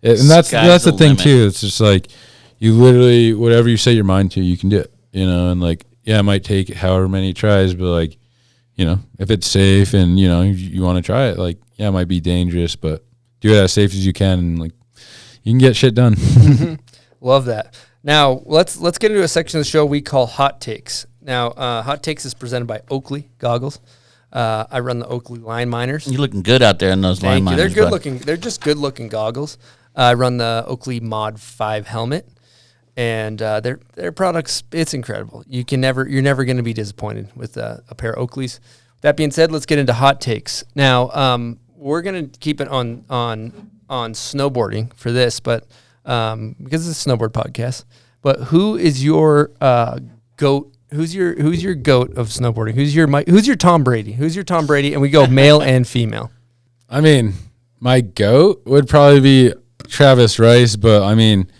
that's the thing limit. too. It's just you literally whatever you set your mind to, you can do it, and it might take however many tries, but if it's safe and you want to try it, it might be dangerous, but do it as safe as you can, and you can get shit done. Love that. Now let's get into a section of the show we call Hot Takes. Now Hot Takes is presented by Oakley Goggles. I run the Oakley Line Miners. You're looking good out there in those line miners. They're good looking. They're just good looking goggles. I run the Oakley Mod 5 helmet, and their products. It's incredible. You're never going to be disappointed with a pair of Oakleys. That being said, let's get into Hot Takes. Now we're going to keep it on snowboarding for this, but because it's a snowboard podcast. But who is your goat? Who's your goat of snowboarding? Who's your Tom Brady? Who's your Tom Brady? And we go male and female. I mean, my goat would probably be Travis Rice, but I mean,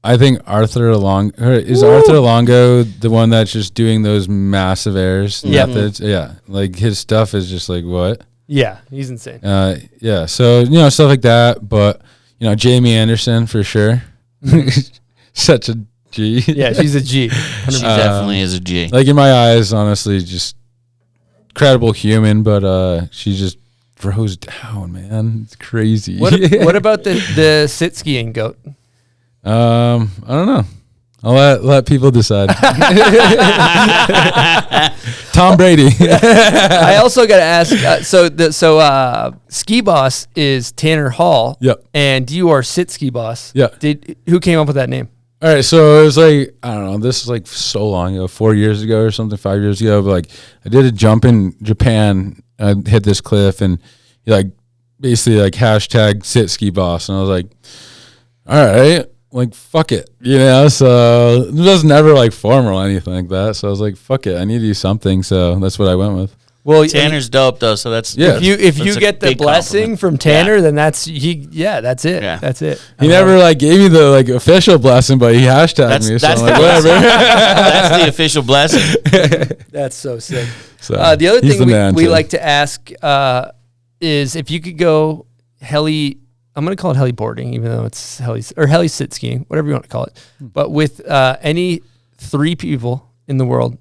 I think Arthur Longo the one that's just doing those massive airs methods? Yeah, like his stuff is just like what? Yeah, he's insane. Yeah, so stuff like that. But Jamie Anderson for sure, such a G. Yeah, she's a G. She definitely is a G. Like in my eyes, honestly, just incredible human, but she just throws down, man. It's crazy. What about the sit skiing goat? I don't know. I'll let people decide. Tom Brady. I also got to ask. Ski Boss is Tanner Hall. Yep. And you are Sit Ski Boss. Yeah. Who came up with that name? All right, so it was like, I don't know, this is like so long ago, 4 years ago or something, 5 years ago. But like, I did a jump in Japan. I hit this cliff and like basically like hashtag Sit Ski Boss, and I was like, all right. Like, fuck it, so it was never like formal or anything like that. So I was like, fuck it, I need to do something. So that's what I went with. Well, Tanner's dope though. So that's, if you get the blessing from Tanner, then that's it. Yeah. That's it. He never like gave me the like official blessing, but he hashtagged me. So I'm like, whatever. That's the official blessing. That's so sick. So the other thing we like to ask is if you could go heli. I'm going to call it heliboarding, even though it's heli sit skiing, whatever you want to call it. But with any 3 people in the world,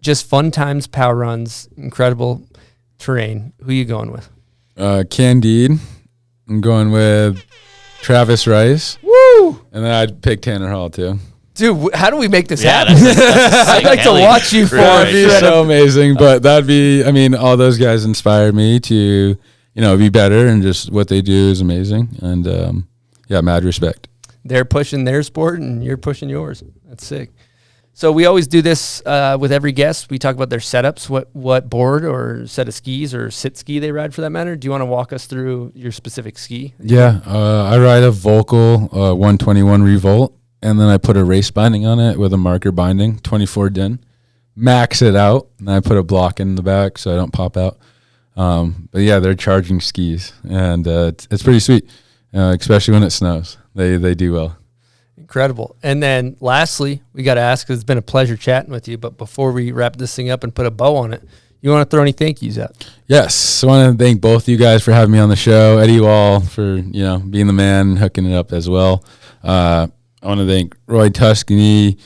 just fun times, power runs, incredible terrain. Who are you going with? Candide. I'm going with Travis Rice. Woo! And then I'd pick Tanner Hall too. Dude, how do we make this happen? That's I'd like to watch you for That'd be so amazing. But all those guys inspired me to be better, and just what they do is amazing. And mad respect. They're pushing their sport and you're pushing yours. That's sick. So we always do this with every guest. We talk about their setups, what board or set of skis or sit ski they ride for that matter. Do you want to walk us through your specific ski? Yeah, I ride a Volkel 121 Revolt, and then I put a race binding on it with a marker binding, 24 din. Max it out, and I put a block in the back so I don't pop out. But yeah, they're charging skis, and it's pretty sweet, especially when it snows. They do well. Incredible. And then lastly, we got to ask, 'cause it's been a pleasure chatting with you, but before we wrap this thing up and put a bow on it, you want to throw any thank yous out? Yes, I want to thank both of you guys for having me on the show. Eddie Wall for being the man, hooking it up as well. I want to thank Roy Tuscany,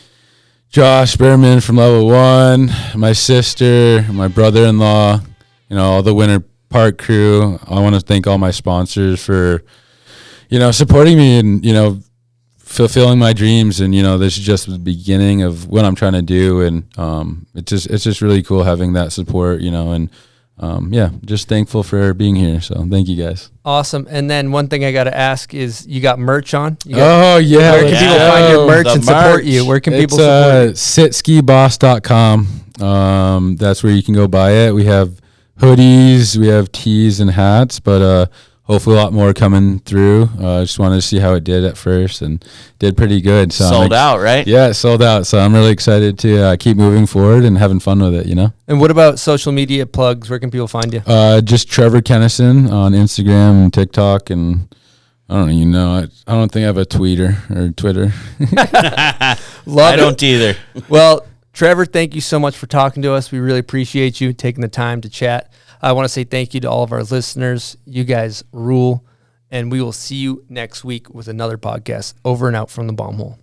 Josh Berman from Level 1, my sister, my brother-in-law, all the Winter Park crew. I want to thank all my sponsors for, supporting me and, fulfilling my dreams. And, this is just the beginning of what I'm trying to do. And it's just really cool having that support, and just thankful for being here. So thank you guys. Awesome. And then one thing I got to ask is, you got merch on? Where can people find your merch and support you? Where can people support you? Sitskiboss.com. That's where you can go buy it. We have hoodies, we have tees and hats, but hopefully a lot more coming through. I just wanted to see how it did at first, and did pretty good. So sold out, right? Yeah, it sold out. So I'm really excited to keep moving forward and having fun with it, And what about social media plugs? Where can people find you? Just Trevor Kennison on Instagram and TikTok, and I don't I don't think I have a tweeter or Twitter. I don't either. Well, Trevor, thank you so much for talking to us. We really appreciate you taking the time to chat. I want to say thank you to all of our listeners. You guys rule, and we will see you next week with another podcast. Over and out from the Bomb Hole.